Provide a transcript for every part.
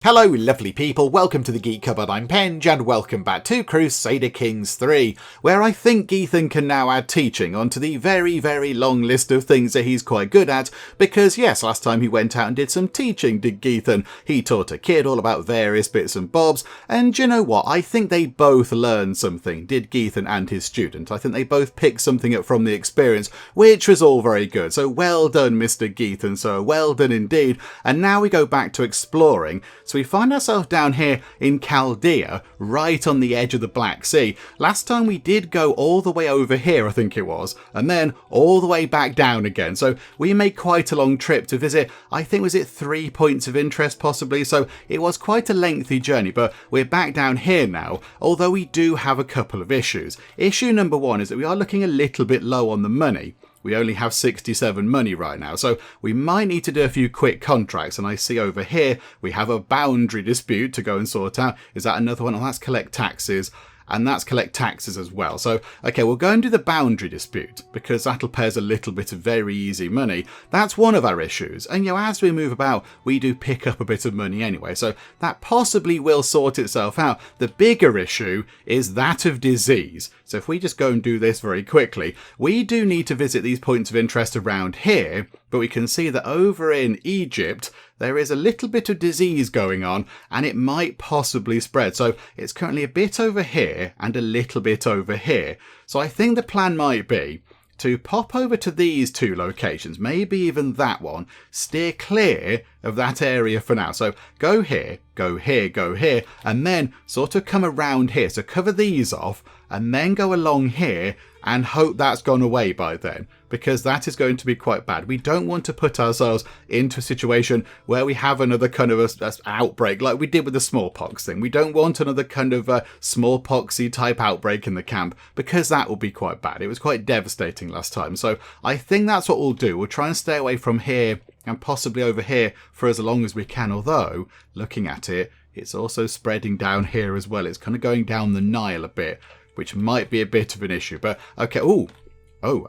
Hello lovely people, welcome to the Geek Cupboard, I'm Penge, and welcome back to Crusader Kings 3, where I think Geethan can now add teaching onto the very long list of things that he's quite good at, because yes, last time he went out and did some teaching, did Geethan. He taught a kid all about various bits and bobs, and you know what, I think they both learned something, did Geethan and his student. I think they both picked something up from the experience, which was all very good, so well done Mr. Geethan, so well done indeed. And now we go back to exploring. So we find ourselves down here in Chaldea, right on the edge of the Black Sea. Last time we did go all the way over here, I think it was, and then all the way back down again. So we made quite a long trip to visit, I think was it 3 points of interest possibly, so it was quite a lengthy journey, but we're back down here now, although we do have a couple of issues. Issue number one is that we are looking a little bit low on the money. We only have 67 money right now, so we might need to do a few quick contracts. And I see over here we have a boundary dispute to go and sort out. Is that another one? Oh, that's collect taxes. And that's collect taxes as well. So, okay, we'll go and do the boundary dispute, because that'll pay us a little bit of very easy money. That's one of our issues. And, you know, as we move about, we do pick up a bit of money anyway. So that possibly will sort itself out. The bigger issue is that of disease. So if we just go and do this very quickly, we do need to visit these points of interest around here, but we can see that over in Egypt, there is a little bit of disease going on, and it might possibly spread. So it's currently a bit over here and a little bit over here. So I think the plan might be to pop over to these two locations, maybe even that one, steer clear of that area for now. So go here, go here, go here, and then sort of come around here. So cover these off and then go along here and hope that's gone away by then, because that is going to be quite bad. We don't want to put ourselves into a situation where we have another kind of a outbreak like we did with the smallpox thing. We don't want another kind of a smallpoxy type outbreak in the camp, because that will be quite bad. It was quite devastating last time. So I think that's what we'll do. We'll try and stay away from here and possibly over here for as long as we can, although looking at it, it's also spreading down here as well. It's kind of going down the Nile a bit, which might be a bit of an issue. But okay, oh,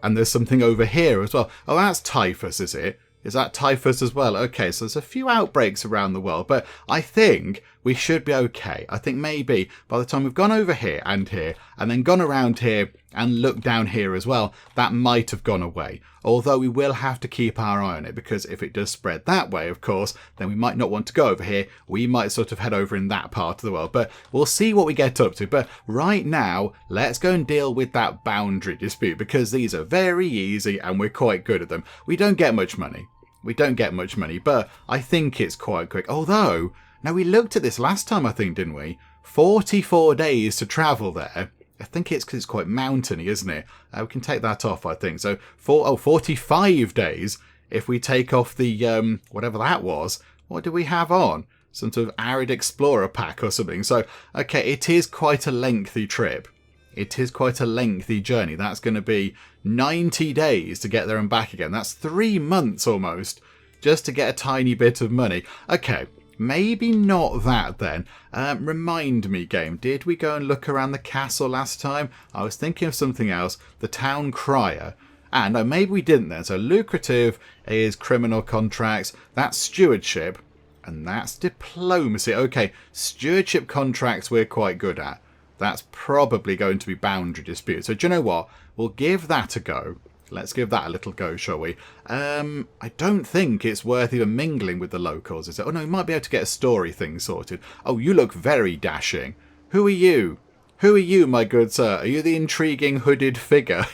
and there's something over here as well. Oh, that's typhus, is it? Is that typhus as well? Okay, so there's a few outbreaks around the world, but I think we should be okay. I think maybe by the time we've gone over here, and then gone around here and looked down here as well, that might have gone away. Although we will have to keep our eye on it, because if it does spread that way, of course, then we might not want to go over here. We might sort of head over in that part of the world, but we'll see what we get up to. But right now, let's go and deal with that boundary dispute, because these are very easy and we're quite good at them. We don't get much money. But I think it's quite quick. Although, now we looked at this last time, I think, didn't we? 44 days to travel there. I think it's because it's quite mountainy, isn't it? We can take that off, I think. So, 45 days if we take off the, whatever that was. What do we have on? Some sort of Arid Explorer pack or something. So, okay, it is quite a lengthy trip. It is quite a lengthy journey. That's going to be 90 days to get there and back again. That's 3 months almost just to get a tiny bit of money. Okay, maybe not that then. Remind me, game, did we go and look around the castle last time? I was thinking of something else. The town crier. And maybe we didn't then. So lucrative is criminal contracts. That's stewardship. And that's diplomacy. Okay, stewardship contracts we're quite good at. That's probably going to be boundary dispute. So do you know what? We'll give that a go. Let's give that a little go, shall we? I don't think it's worth even mingling with the locals, is it? Oh no, we might be able to get a story thing sorted. Oh, you look very dashing. Who are you? Who are you, my good sir? Are you the intriguing hooded figure?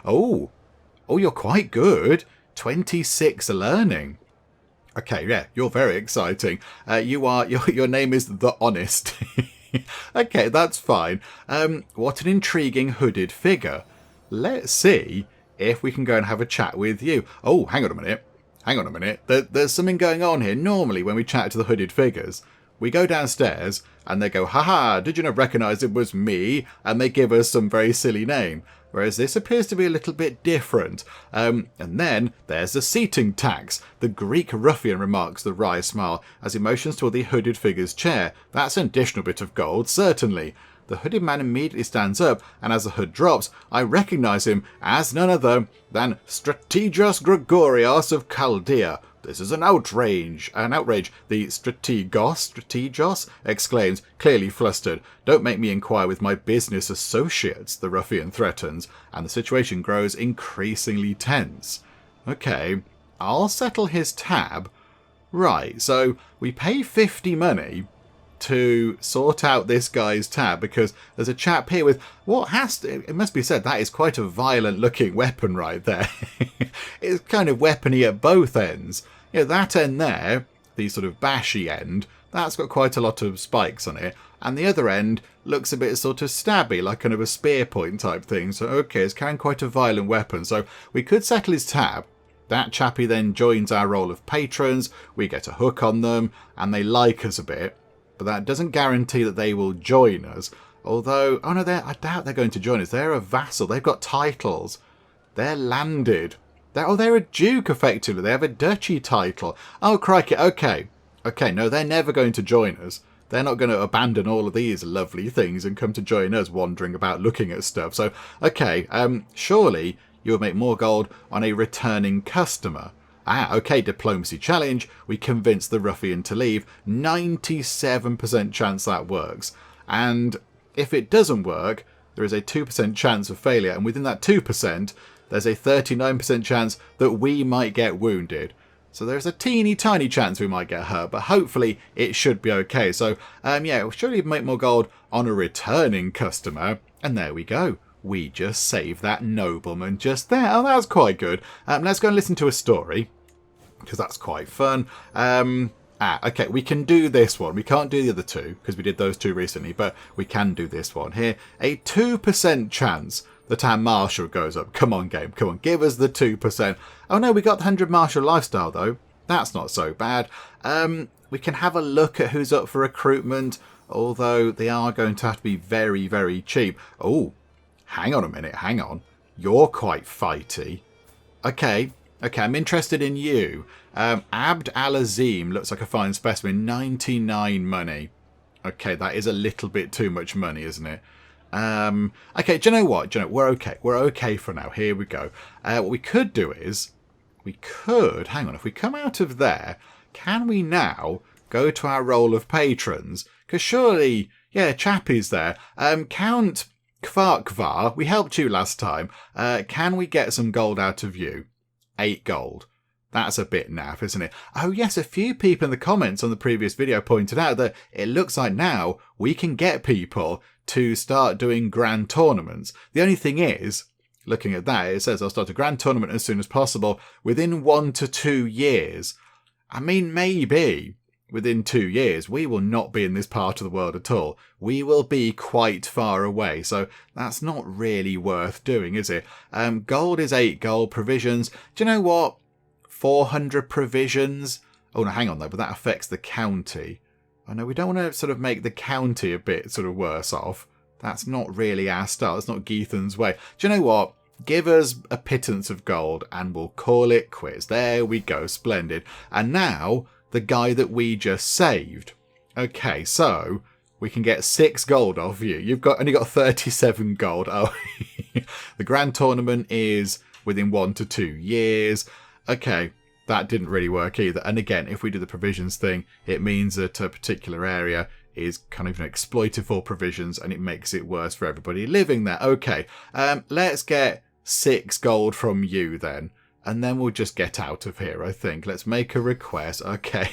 Oh, you're quite good. 26 learning. Okay, yeah, you're very exciting. Your name is The Honest. Okay, that's fine. What an intriguing hooded figure. Let's see if we can go and have a chat with you. Oh, hang on a minute. There's something going on here. Normally, when we chat to the hooded figures, we go downstairs and they go, haha, did you not recognise it was me? And they give us some very silly name. Whereas this appears to be a little bit different. And then there's the seating tax. The Greek ruffian remarks the wry smile as he motions toward the hooded figure's chair. That's an additional bit of gold, certainly. The hooded man immediately stands up, and as the hood drops, I recognise him as none other than Strategos Gregorios of Chaldea, This is an outrage. An outrage. The strategos exclaims, clearly flustered. Don't make me inquire with my business associates, the ruffian threatens, and the situation grows increasingly tense. Okay, I'll settle his tab. Right, so we pay 50 money to sort out this guy's tab because there's a chap here with what has to, it must be said, that is quite a violent looking weapon right there. It's kind of weapony at both ends. You know, that end there, the sort of bashy end, that's got quite a lot of spikes on it, and the other end looks a bit sort of stabby, like kind of a spear point type thing. So okay, it's carrying quite a violent weapon, so we could settle his tab. That chappie then joins our role of patrons, we get a hook on them, and they like us a bit. But that doesn't guarantee that they will join us. Although, oh no, I doubt they're going to join us. They're a vassal. They've got titles. They're landed. They're a duke, effectively. They have a duchy title. Oh, crikey. Okay. Okay, no, they're never going to join us. They're not going to abandon all of these lovely things and come to join us wandering about looking at stuff. So, okay, surely you'll make more gold on a returning customer. Ah, okay, diplomacy challenge. We convince the ruffian to leave. 97% chance that works. And if it doesn't work, there is a 2% chance of failure. And within that 2%, there's a 39% chance that we might get wounded. So there's a teeny tiny chance we might get hurt, but hopefully it should be okay. So, yeah, we'll surely make more gold on a returning customer. And there we go. We just saved that nobleman just there. Oh, that's quite good. Let's go and listen to a story, because that's quite fun. Okay, we can do this one. We can't do the other two, because we did those two recently, but we can do this one here. A 2% chance that our martial goes up. Come on, game. Come on, give us the 2%. Oh no, we got the 100 martial lifestyle, though. That's not so bad. We can have a look at who's up for recruitment, although they are going to have to be very, very cheap. Oh, hang on a minute. Hang on. You're quite fighty. Okay, I'm interested in you. Abd al-Azim looks like a fine specimen. 99 money. Okay, that is a little bit too much money, isn't it? Okay, do you know what? We're okay. We're okay for now. Here we go. What we could do is, hang on, if we come out of there, can we now go to our role of patrons? Because surely, yeah, Chappie's there. Count Kvar, we helped you last time. Can we get some gold out of you? 8 gold. That's a bit naff, isn't it? Oh yes, a few people in the comments on the previous video pointed out that it looks like now we can get people to start doing grand tournaments. The only thing is, looking at that, it says I'll start a grand tournament as soon as possible within 1 to 2 years. I mean, maybe within 2 years we will not be in this part of the world at all. We will be quite far away, so that's not really worth doing, is it? Gold is 8 gold. Provisions, do you know what? 400 provisions. Oh no, hang on though, but that affects the county. Oh no, we don't want to sort of make the county a bit sort of worse off. That's not really our style. That's not Geethan's way. Do you know what? Give us a pittance of gold and we'll call it quits. There we go. Splendid. And now, the guy that we just saved. Okay, so we can get 6 gold off you. You've only got 37 gold. Oh, the grand tournament is within 1 to 2 years. Okay, that didn't really work either. And again, if we do the provisions thing, it means that a particular area is kind of exploited for provisions and it makes it worse for everybody living there. Okay, let's get 6 gold from you then. And then we'll just get out of here, I think. Let's make a request. Okay.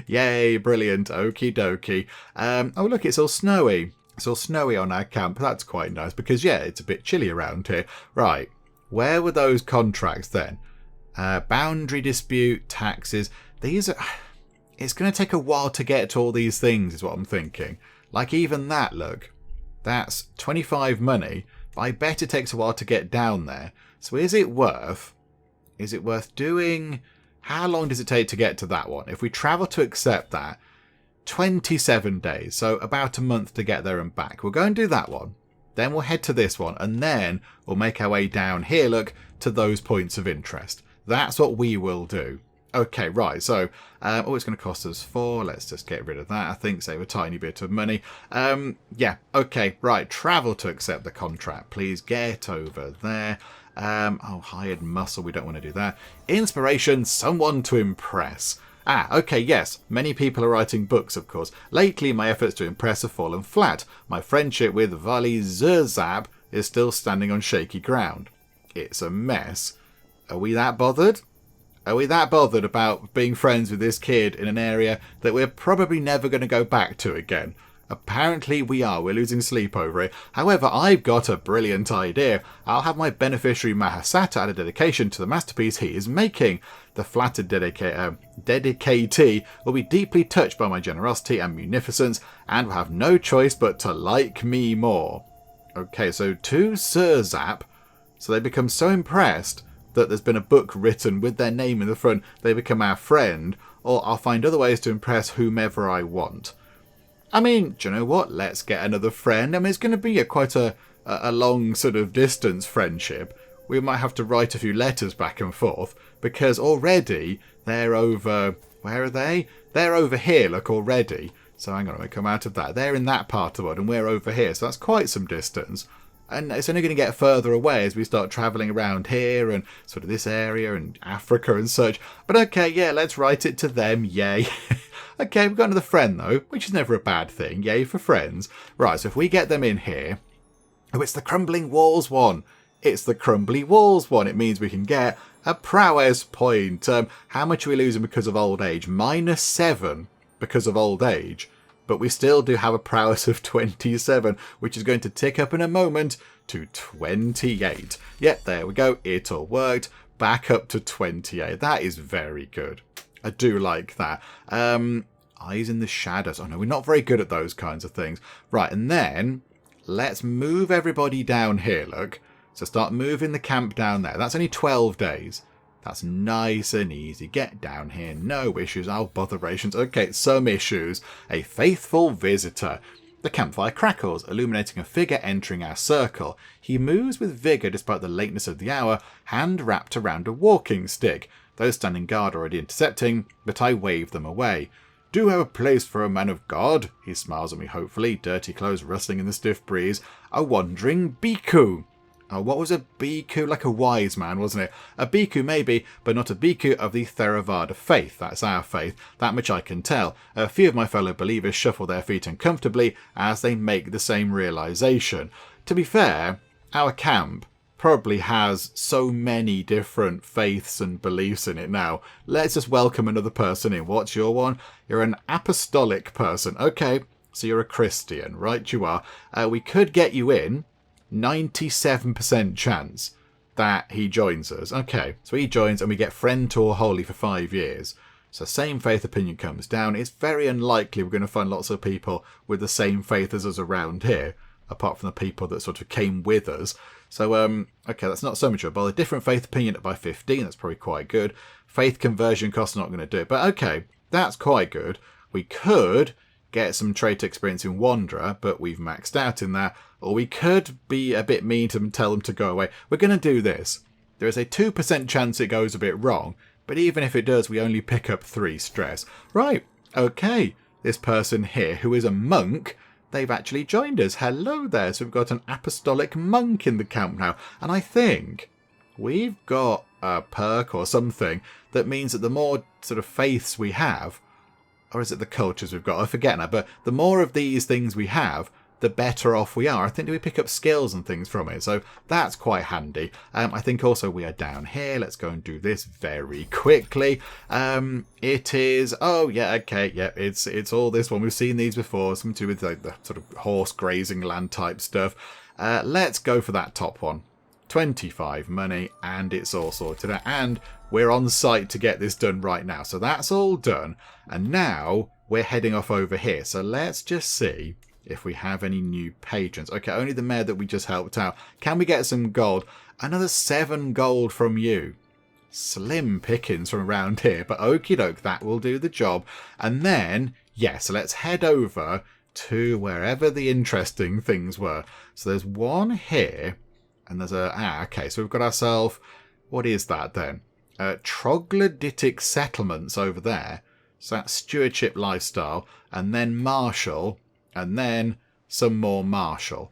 Yay, brilliant. Okie dokie. Oh, look, it's all snowy. It's all snowy on our camp. That's quite nice because, yeah, it's a bit chilly around here. Right. Where were those contracts then? Boundary dispute, taxes. These are... It's going to take a while to get to all these things, is what I'm thinking. Like even that, look. That's 25 money. But I bet it takes a while to get down there. So is it worth doing... How long does it take to get to that one? If we travel to accept that, 27 days. So about a month to get there and back. We'll go and do that one. Then we'll head to this one. And then we'll make our way down here, look, to those points of interest. That's what we will do. Okay, right, so, it's going to cost us 4. Let's just get rid of that, I think, save a tiny bit of money. Yeah, okay, right, travel to accept the contract. Please get over there. Hired muscle, we don't want to do that. Inspiration, someone to impress. Okay, yes, many people are writing books, of course. Lately, my efforts to impress have fallen flat. My friendship with Vali Zurzab is still standing on shaky ground. It's a mess. Are we that bothered? Are we that bothered about being friends with this kid in an area that we're probably never going to go back to again? Apparently we are. We're losing sleep over it. However, I've got a brilliant idea. I'll have my beneficiary Mahasata add a dedication to the masterpiece he is making. The flattered dedicatee will be deeply touched by my generosity and munificence and will have no choice but to like me more. Okay, so to Surzap, so they become so impressed that there's been a book written with their name in the front, they become our friend, or I'll find other ways to impress whomever I want. I mean, do you know what? Let's get another friend. I mean, it's going to be quite a long sort of distance friendship. We might have to write a few letters back and forth because already they're over... Where are they? They're over here, look, already. So hang on, let me come out of that. They're in that part of the world and we're over here. So that's quite some distance. And it's only going to get further away as we start travelling around here and sort of this area and Africa and such. But okay, yeah, let's write it to them. Yay. Okay, we've got another friend, though, which is never a bad thing. Yay for friends. Right, so if we get them in here... Oh, it's the Crumbling Walls one. It's the Crumbly Walls one. It means we can get a prowess point. How much are we losing because of old age? -7 because of old age. But we still do have a prowess of 27, which is going to tick up in a moment to 28. Yep, there we go. It all worked. Back up to 28. That is very good. I do like that. Eyes in the shadows. Oh no, we're not very good at those kinds of things. Right, and then let's move everybody down here, look. So start moving the camp down there. That's only 12 days. That's nice and easy. Get down here. No issues. Oh, botherations. Okay, some issues. A faithful visitor. The campfire crackles, illuminating a figure entering our circle. He moves with vigour despite the lateness of the hour, hand wrapped around a walking stick. Those standing guard are already intercepting, but I wave them away. Do you have a place for a man of God? He smiles at me hopefully, dirty clothes rustling in the stiff breeze. A wandering bhikkhu. Oh, what was a bhikkhu? Like a wise man, wasn't it? A bhikkhu maybe, but not a bhikkhu of the Theravada faith. That's our faith. That much I can tell. A few of my fellow believers shuffle their feet uncomfortably as they make the same realization. To be fair, our camp probably has so many different faiths and beliefs in it now. Let's just welcome another person in. What's your one? You're an apostolic person. Okay, so you're a Christian, right? You are. We could get you in. 97% chance that he joins us. Okay, so he joins and we get friend to or holy for 5 years. So same faith opinion comes down. It's very unlikely we're going to find lots of people with the same faith as us around here, apart from the people that sort of came with us. So, okay, that's not so much of a bother. Different faith opinion by 15, that's probably quite good. Faith conversion costs not going to do it. But okay, that's quite good. We could get some trait experience in Wanderer, but we've maxed out in that. Or we could be a bit mean to them and tell them to go away. We're going to do this. There is a 2% chance it goes a bit wrong, but even if it does, we only pick up 3 stress. Right, okay. This person here, who is a monk, they've actually joined us. Hello there. So we've got an apostolic monk in the camp now. And I think we've got a perk or something that means that the more sort of faiths we have, or is it the cultures we've got? I forget now. But the more of these things we have, the better off we are. I think we pick up skills and things from it. So that's quite handy. I think also we are down here. Let's go and do this very quickly. It is... Oh, yeah, okay. Yeah, it's all this one. We've seen these before. Something to do with like the sort of horse grazing land type stuff. Let's go for that top one. 25 money, and it's all sorted out. And we're on site to get this done right now. So that's all done. And now we're heading off over here. So let's just see if we have any new patrons. Okay, only the mayor that we just helped out. Can we get some gold? Another 7 gold from you. Slim pickings from around here, but okie doke, that will do the job. And then, yes, let's head over to wherever the interesting things were. So there's one here, and there's a... okay, so we've got ourselves... What is that then? Troglodytic settlements over there. So that's stewardship lifestyle, and then martial... and then some more martial.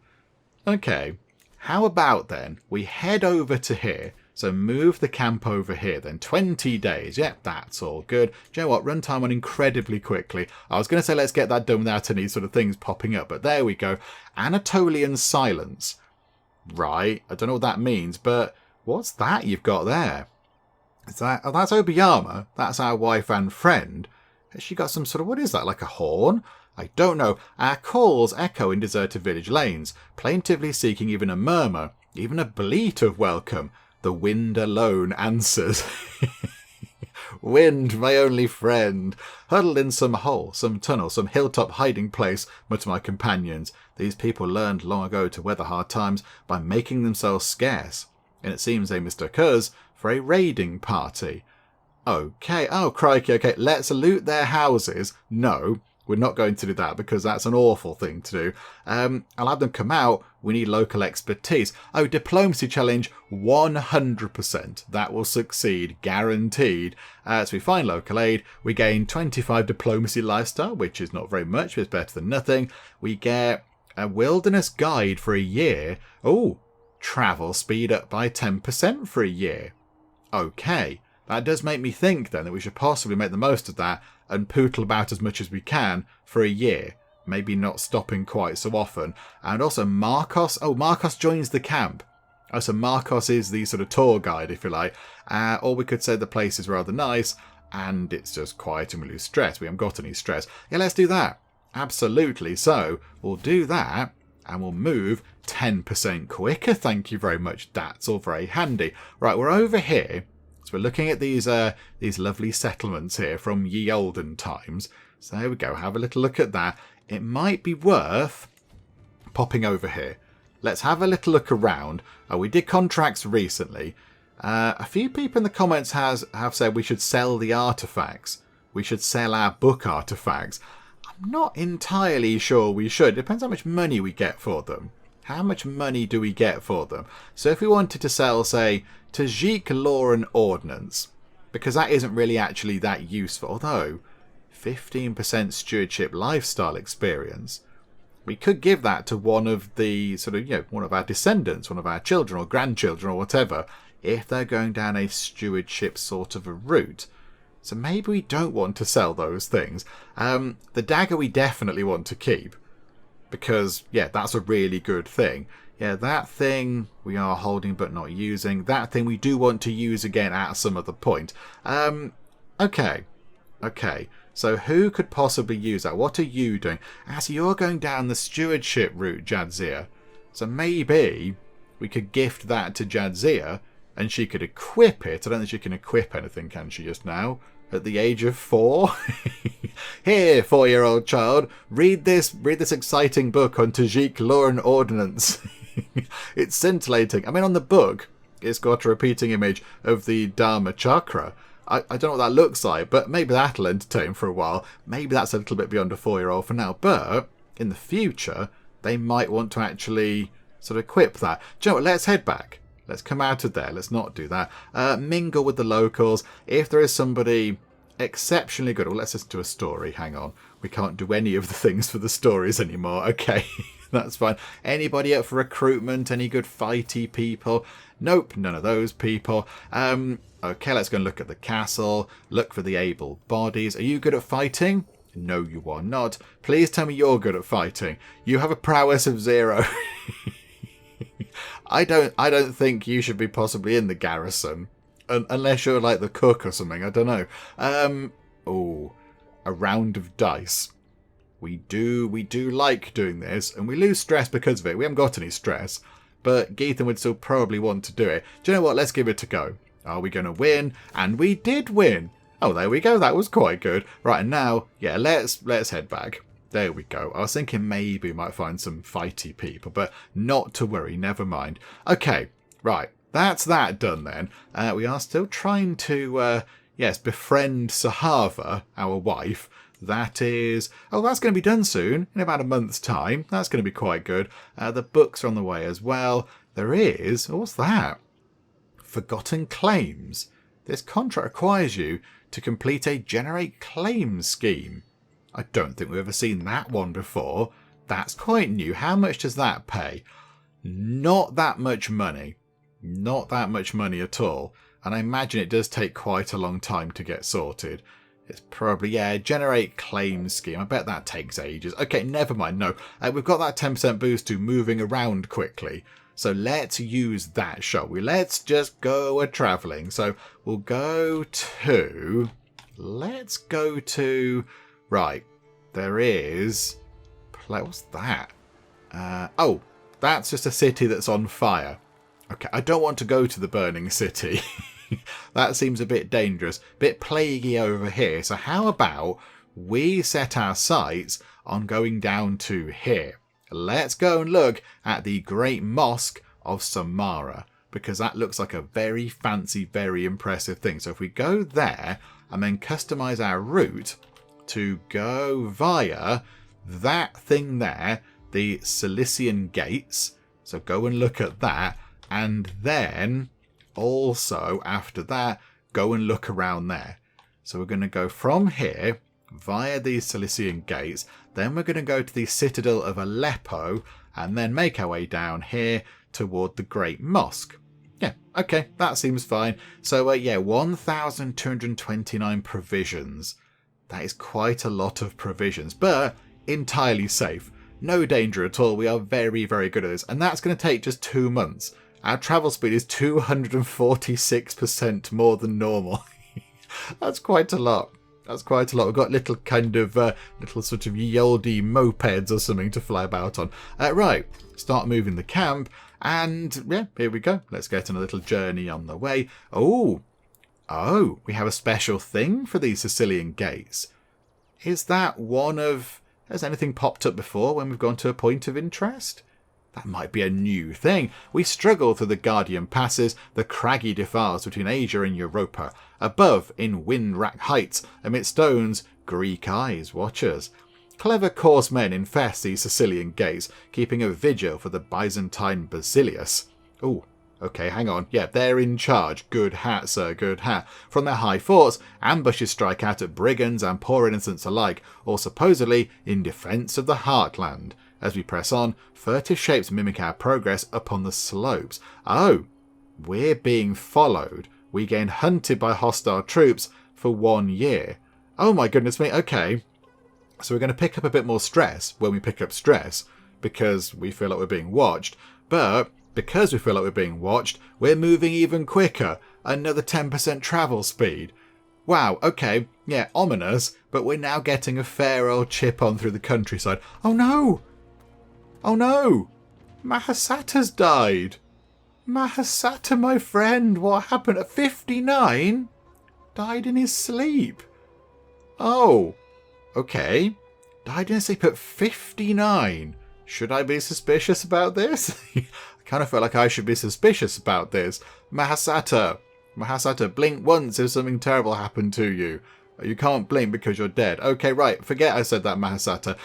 Okay, How about then we head over to here? So move the camp over here then. 20 days. Yep, that's all good. Do you know what? Runtime went incredibly quickly. I was going to say let's get that done without any sort of things popping up. But there we go. Anatolian silence. Right. I don't know what that means. But what's that you've got there? Is that, oh, that's Obiyama. That's our wife and friend. Has she got some sort of, what is that? Like a horn? I don't know. Our calls echo in deserted village lanes, plaintively seeking even a murmur, even a bleat of welcome. The wind alone answers. Wind, my only friend. Huddled in some hole, some tunnel, some hilltop hiding place, mutter my companions. These people learned long ago to weather hard times by making themselves scarce. And it seems they mistook us for a raiding party. Okay, oh crikey, okay, let's loot their houses. No, we're not going to do that because that's an awful thing to do. I'll have them come out. We need local expertise. Oh, diplomacy challenge, 100%. That will succeed, guaranteed. So we find local aid. We gain 25 diplomacy lifestyle, which is not very much, but it's better than nothing. We get a wilderness guide for a year. Oh, travel speed up by 10% for a year. Okay, that does make me think then that we should possibly make the most of that and pootle about as much as we can for a year. Maybe not stopping quite so often. And also Marcos. Oh, Marcos joins the camp. Oh, so Marcos is the sort of tour guide, if you like. Or we could say the place is rather nice and it's just quiet and we lose stress. We haven't got any stress. Yeah, let's do that. Absolutely. So we'll do that and we'll move 10% quicker. Thank you very much. That's all very handy. Right, we're over here. So we're looking at these lovely settlements here from ye olden times. So there we go. Have a little look at that. It might be worth popping over here. Let's have a little look around. Oh, we did contracts recently. A few people in the comments have said we should sell the artifacts. We should sell our book artifacts. I'm not entirely sure we should. Depends how much money we get for them. How much money do we get for them? So if we wanted to sell, say, Tajik Law and Ordnance, because that isn't really actually that useful, although 15% stewardship lifestyle experience, we could give that to one of the sort of, one of our descendants, one of our children or grandchildren or whatever, if they're going down a stewardship sort of a route. So maybe we don't want to sell those things. The dagger we definitely want to keep. Because, yeah, that's a really good thing. Yeah, that thing we are holding but not using. That thing we do want to use again at some other point. Okay. So who could possibly use that? What are you doing? As you're going down the stewardship route, Jadzia. So maybe we could gift that to Jadzia and she could equip it. I don't think she can equip anything, can she, just now? At the age of 4? Here, 4-year-old child, read this exciting book on Tajik Law and Ordnance. It's scintillating. I mean, on the book, it's got a repeating image of the Dharma Chakra. I don't know what that looks like, but maybe that'll entertain for a while. Maybe that's a little bit beyond a 4-year-old for now. But in the future, they might want to actually sort of equip that. Do you know what? Let's head back. Let's come out of there. Let's not do that. Mingle with the locals. If there is somebody exceptionally good. Well, let's listen to a story. Hang on. We can't do any of the things for the stories anymore. Okay, that's fine. Anybody up for recruitment? Any good fighty people? Nope, none of those people. Okay, let's go and look at the castle. Look for the able bodies. Are you good at fighting? No, you are not. Please tell me you're good at fighting. You have a prowess of 0. I don't think you should be possibly in the garrison. Unless you're like the cook or something. I don't know. Oh, a round of dice. We do like doing this. And we lose stress because of it. We haven't got any stress. But Geethan would still probably want to do it. Do you know what? Let's give it a go. Are we going to win? And we did win. Oh, there we go. That was quite good. Right, and now, yeah, let's head back. There we go. I was thinking maybe we might find some fighty people, but not to worry. Never mind. Okay, right. That's that done then. We are still trying to, befriend Sahava, our wife. That is... Oh, that's going to be done soon, in about a month's time. That's going to be quite good. The books are on the way as well. There is... Oh, what's that? Forgotten claims. This contract requires you to complete a generate claims scheme. I don't think we've ever seen that one before. That's quite new. How much does that pay? Not that much money. Not that much money at all. And I imagine it does take quite a long time to get sorted. It's probably, yeah, generate claim scheme. I bet that takes ages. Okay, never mind. No, we've got that 10% boost to moving around quickly. So let's use that, shall we? Let's just go a-travelling. So we'll go to... Let's go to... Right, there is... What's that? Oh, that's just a city that's on fire. Okay, I don't want to go to the burning city. That seems a bit dangerous. Bit plaguey over here. So how about we set our sights on going down to here? Let's go and look at the Great Mosque of Samarra, because that looks like a very fancy, very impressive thing. So if we go there and then customize our route to go via that thing there, the Cilician Gates. So go and look at that. And then also after that, go and look around there. So we're going to go from here via these Cilician Gates. Then we're going to go to the Citadel of Aleppo and then make our way down here toward the Great Mosque. Yeah, okay, that seems fine. So yeah, 1,229 provisions. That is quite a lot of provisions, but entirely safe. No danger at all. We are very, very good at this. And that's going to take just 2 months. Our travel speed is 246% more than normal. That's quite a lot. That's quite a lot. We've got little kind of, little sort of ye olde mopeds or something to fly about on. Right, start moving the camp. And yeah, here we go. Let's get on a little journey on the way. Oh, we have a special thing for these Sicilian Gates. Is that one of... Has anything popped up before when we've gone to a point of interest? That might be a new thing. We struggle through the Guardian passes, the craggy defiles between Asia and Europa. Above, in wind-racked heights, amid stones, Greek eyes watch us. Clever coarse men infest these Sicilian Gates, keeping a vigil for the Byzantine Basilius. Oh, okay, hang on. Yeah, they're in charge. Good hat, sir, good hat. From their high forts, ambushes strike out at brigands and poor innocents alike, all supposedly in defence of the heartland. As we press on, furtive shapes mimic our progress upon the slopes. Oh, we're being followed. We gain hunted by hostile troops for 1 year. Oh my goodness me, okay. So we're going to pick up a bit more stress when we pick up stress, because we feel like we're being watched. But because we feel like we're being watched, we're moving even quicker. Another 10% travel speed. Wow, okay, yeah, ominous, but we're now getting a fair old chip on through the countryside. Oh no! Oh no! Mahasata's died! Mahasata, my friend, what happened at 59? Died in his sleep. Oh, okay. Died in his sleep at 59. Should I be suspicious about this? I kind of feel like I should be suspicious about this. Mahasata, blink once if something terrible happened to you. You can't blink because you're dead. Okay, right, forget I said that, Mahasata.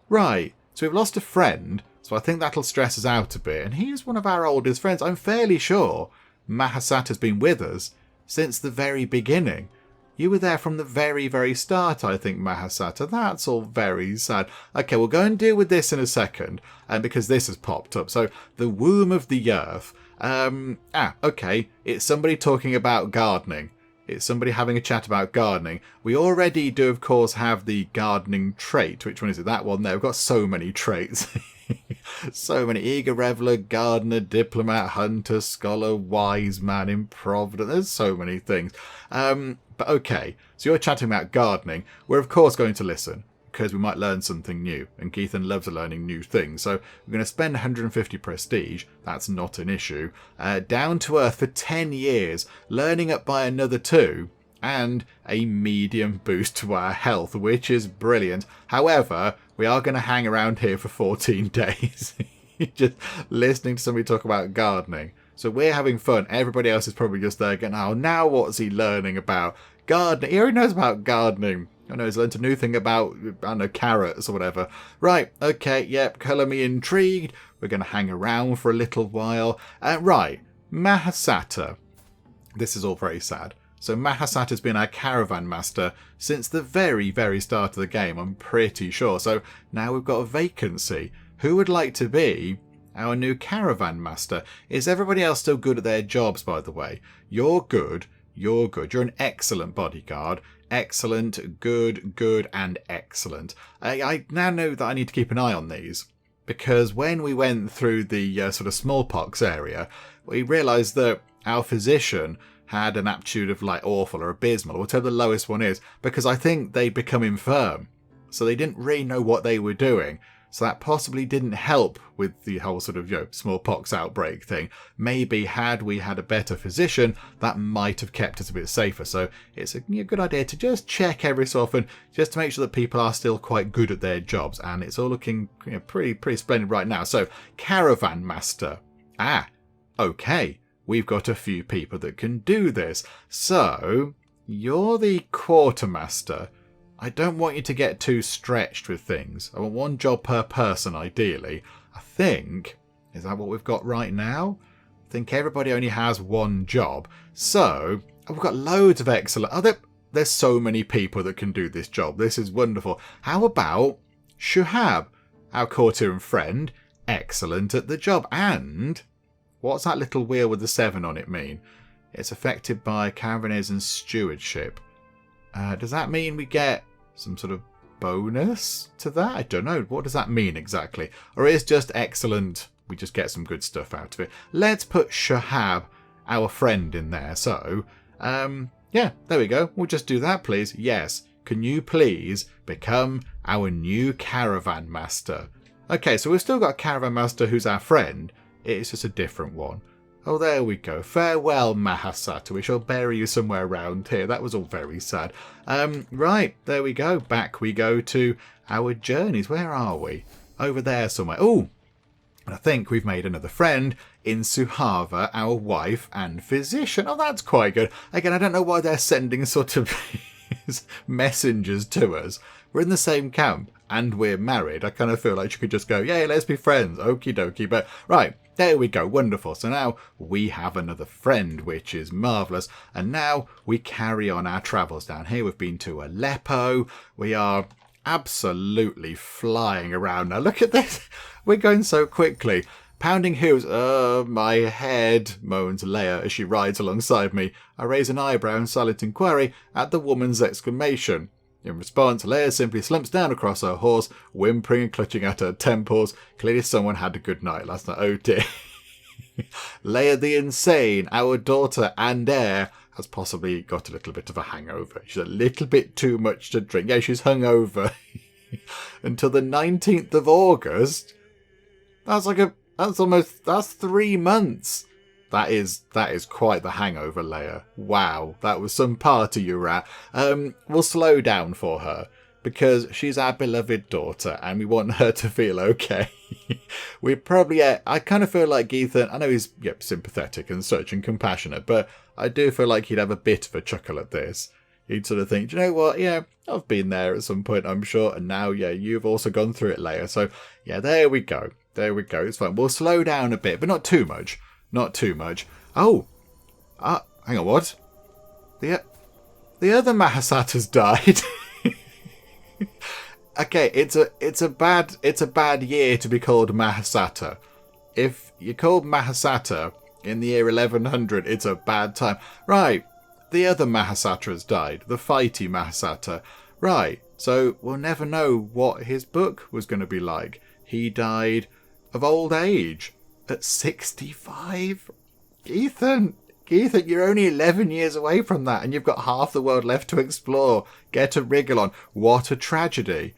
Right. So we've lost a friend, so I think that'll stress us out a bit. And he's one of our oldest friends. I'm fairly sure Mahasata's been with us since the very beginning. You were there from the very, very start, I think, Mahasata. That's all very sad. Okay, we'll go and deal with this in a second, because this has popped up. So, the womb of the earth. Okay. It's somebody talking about gardening. It's somebody having a chat about gardening. We already do, of course, have the gardening trait. Which one is it? That one there. We've got so many traits. So many. Eager reveller, gardener, diplomat, hunter, scholar, wise man, improvident. There's so many things. But okay. So you're chatting about gardening. We're, of course, going to listen, because we might learn something new. And Geethan loves learning new things. So we're going to spend 150 prestige. That's not an issue. Down to earth for 10 years. Learning up by another 2. And a medium boost to our health, which is brilliant. However, we are going to hang around here for 14 days. Just listening to somebody talk about gardening. So we're having fun. Everybody else is probably just there going, oh, now what's he learning about? Gardening. He already knows about gardening. I know he's learned a new thing about, I don't know, carrots or whatever. Right, okay, yep, colour me intrigued. We're going to hang around for a little while. Right, Mahasata. This is all very sad. So Mahasata's been our caravan master since the very, very start of the game, I'm pretty sure. So now we've got a vacancy. Who would like to be our new caravan master. Is everybody else still good at their jobs, by the way? You're good. You're good. You're an excellent bodyguard. Excellent, good, and excellent. I now know that I need to keep an eye on these, because when we went through the sort of smallpox area, we realised that our physician had an aptitude of like awful or abysmal, or whatever the lowest one is, because I think they become infirm. So they didn't really know what they were doing. So that possibly didn't help with the whole sort of, smallpox outbreak thing. Maybe had we had a better physician, that might have kept us a bit safer. So it's a good idea to just check every so often, just to make sure that people are still quite good at their jobs. And it's all looking pretty splendid right now. So, caravan master. Okay. We've got a few people that can do this. So, you're the quartermaster. I don't want you to get too stretched with things. I want one job per person, ideally. I think, is that what we've got right now? I think everybody only has one job. So, we've got loads of excellent... there's so many people that can do this job. This is wonderful. How about Shuhab, our courtier and friend, excellent at the job. And what's that little wheel with the 7 on it mean? It's affected by caravaneers and stewardship. Does that mean we get some sort of bonus to that? I don't know. What does that mean exactly? Or is just excellent, we just get some good stuff out of it? Let's put Shahab, our friend, in there. So, yeah, there we go. We'll just do that, please. Yes. Can you please become our new caravan master? Okay, so we've still got a caravan master who's our friend. It's just a different one. Oh, there we go. Farewell, Mahasata. We shall bury you somewhere around here. That was all very sad. Right, there we go. Back we go to our journeys. Where are we? Over there somewhere. Oh, I think we've made another friend in Suhava, our wife and physician. Oh, that's quite good. Again, I don't know why they're sending sort of messengers to us. We're in the same camp and we're married. I kind of feel like you could just go, yay, let's be friends. Okie dokie. But right. There we go, wonderful. So now we have another friend, which is marvellous. And now we carry on our travels down here. We've been to Aleppo. We are absolutely flying around. Now look at this. We're going so quickly. Pounding hooves. My head, moans Leia as she rides alongside me. I raise an eyebrow in silent inquiry at the woman's exclamation. In response, Leia simply slumps down across her horse, whimpering and clutching at her temples. Clearly someone had a good night last night. Oh dear. Leia the Insane, our daughter and heir, has possibly got a little bit of a hangover. She's a little bit too much to drink. Yeah, she's hungover. Until the 19th of August. That's 3 months. That is quite the hangover, Leia. Wow, that was some party you were at. We'll slow down for her, because she's our beloved daughter, and we want her to feel okay. We probably, I kind of feel like Geethan, I know he's sympathetic and such and compassionate, but I do feel like he'd have a bit of a chuckle at this. He'd sort of think, do you know what, yeah, I've been there at some point, I'm sure, and now, yeah, you've also gone through it, Leia. So, yeah, there we go, it's fine. We'll slow down a bit, but not too much. Not too much. Oh, hang on, what? The other Mahasata's died. Okay, it's a bad year to be called Mahasata. If you're called Mahasata in the year 1100, it's a bad time. Right, the other Mahasata has died, the fighty Mahasata. Right, so we'll never know what his book was going to be like. He died of old age. At 65? Geethan, you're only 11 years away from that and you've got half the world left to explore. Get a wriggle on. What a tragedy.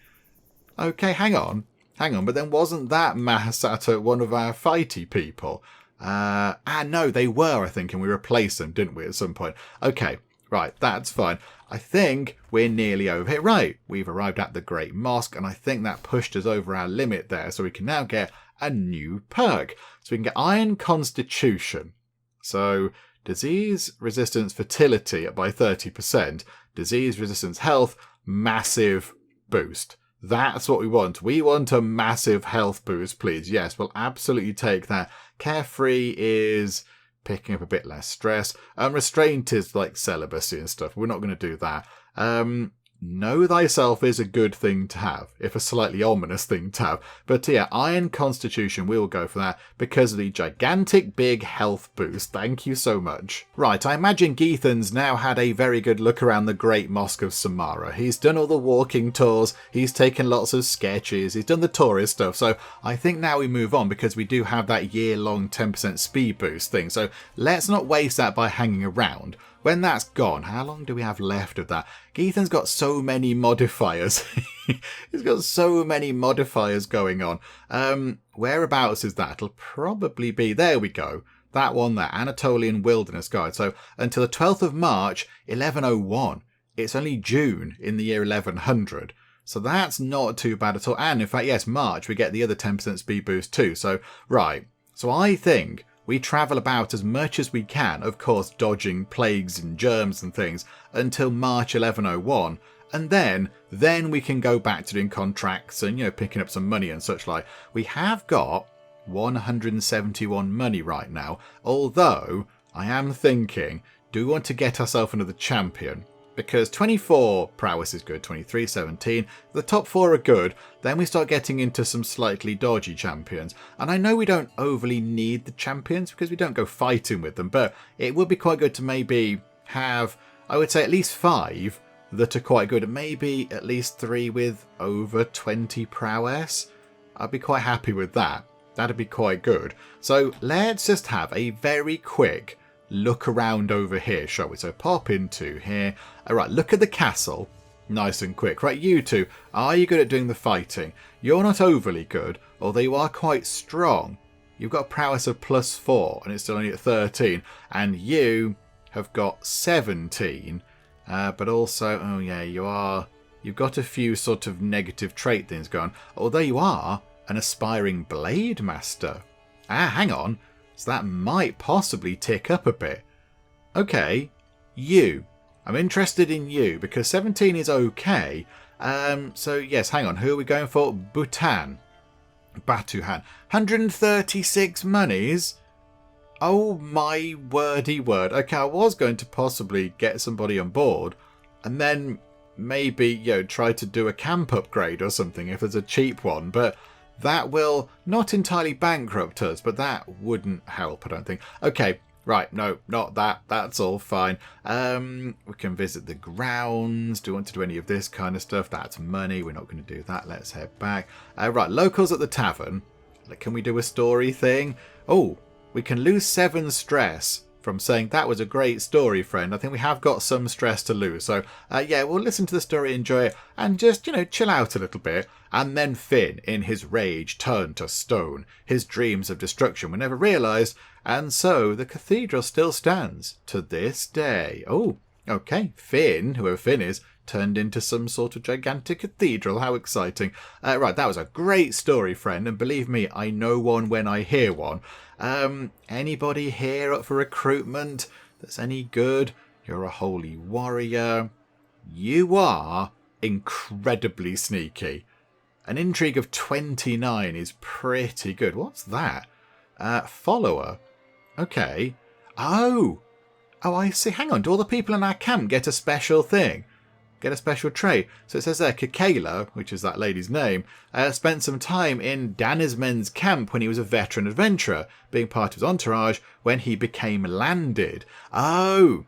Okay, hang on. But then wasn't that Mahasata one of our fighty people? No, they were, I think, and we replaced them, didn't we, at some point? Okay, right, that's fine. I think we're nearly over here. Right, we've arrived at the Great Mosque, and I think that pushed us over our limit there, so we can now get a new perk. So we can get Iron Constitution. So disease resistance fertility by 30%. Disease resistance health, massive boost. That's what we want. We want a massive health boost, please. Yes, we'll absolutely take that. Carefree is picking up a bit less stress. Restraint is like celibacy and stuff. We're not going to do that. Know thyself is a good thing to have, if a slightly ominous thing to have. But yeah, Iron Constitution, we will go for that because of the gigantic big health boost. Thank you so much. Right, I imagine Geethan's now had a very good look around the Great Mosque of Samarra. He's done all the walking tours, he's taken lots of sketches, he's done the tourist stuff. So I think now we move on because we do have that year-long 10% speed boost thing. So let's not waste that by hanging around. When that's gone, how long do we have left of that? Geethan's got so many modifiers. He's got so many modifiers going on. Whereabouts is that? It'll probably be... There we go. That one there. Anatolian Wilderness Guide. So until the 12th of March, 1101. It's only June in the year 1100. So that's not too bad at all. And in fact, yes, March, we get the other 10% speed boost too. So, right. So I think... we travel about as much as we can, of course dodging plagues and germs and things, until March 1101, and then we can go back to doing contracts and, picking up some money and such like. We have got 171 money right now, although I am thinking, do we want to get ourselves another champion? Because 24 prowess is good, 23, 17. The top 4 are good. Then we start getting into some slightly dodgy champions. And I know we don't overly need the champions because we don't go fighting with them. But it would be quite good to maybe have, I would say, at least 5 that are quite good. And maybe at least 3 with over 20 prowess. I'd be quite happy with that. That'd be quite good. So let's just have a very quick look around over here, shall we? So pop into here. Alright, look at the castle. Nice and quick. Right, you two, are you good at doing the fighting? You're not overly good, although you are quite strong. You've got a prowess of +4, and it's still only at 13. And you have got 17. But also, oh yeah, you've got a few sort of negative trait things going. Although you are an aspiring blade master. Hang on. So that might possibly tick up a bit. Okay, you. I'm interested in you because 17 is okay. So yes, hang on. Who are we going for? Batuhan. 136 monies. Oh my wordy word. Okay, I was going to possibly get somebody on board and then maybe, try to do a camp upgrade or something if there's a cheap one. But that will not entirely bankrupt us, but that wouldn't help, I don't think. Okay, right, no, not that. That's all fine. We can visit the grounds. Do we want to do any of this kind of stuff? That's money. We're not going to do that. Let's head back. Right, locals at the tavern. Can we do a story thing? Oh, we can lose 7 stress from saying that was a great story, friend. I think we have got some stress to lose. So, yeah, we'll listen to the story, enjoy it, and just, chill out a little bit. And then Finn, in his rage, turned to stone. His dreams of destruction were never realised, and so the cathedral still stands to this day. Oh, okay. Finn, whoever Finn is, turned into some sort of gigantic cathedral. How exciting. Right, that was a great story, friend, and believe me, I know one when I hear one. Anybody here up for recruitment that's any good? You're a holy warrior. You are incredibly sneaky. An intrigue of 29 is pretty good. What's that? Follower. Okay. Oh, I see. Hang on. Do all the people in our camp get a special thing? Get a special trait? So it says there, Kekela, which is that lady's name, spent some time in Danismen's camp when he was a veteran adventurer, being part of his entourage when he became landed. Oh,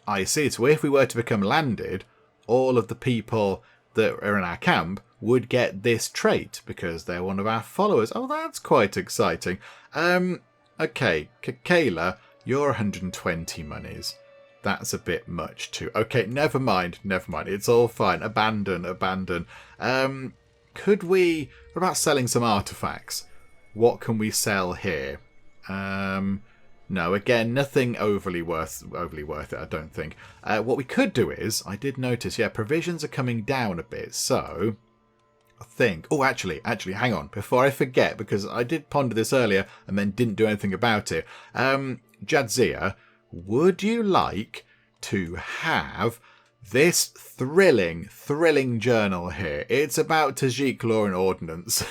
I see. So if we were to become landed, all of the people that are in our camp would get this trait because they're one of our followers. Oh, that's quite exciting. Okay, Kekela, you're 120 monies. That's a bit much too. Okay, never mind. It's all fine. Abandon. Could we... What about selling some artifacts? What can we sell here? No, again, nothing overly worth it, I don't think. What we could do is, I did notice, yeah, provisions are coming down a bit, so... I think... Oh, actually, hang on. Before I forget, because I did ponder this earlier and then didn't do anything about it. Jadzia, would you like to have this thrilling journal here? It's about Tajik law and ordnance.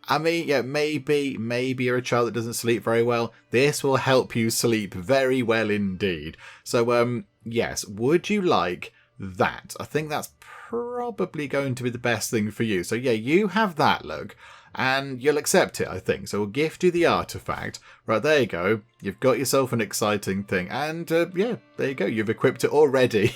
I mean, yeah, maybe you're a child that doesn't sleep very well. This will help you sleep very well indeed. So, yes, would you like that. I think that's probably going to be the best thing for you. So yeah, you have that look. And you'll accept it, I think. So we'll gift you the artifact. Right, there you go. You've got yourself an exciting thing. And, yeah, there you go. You've equipped it already.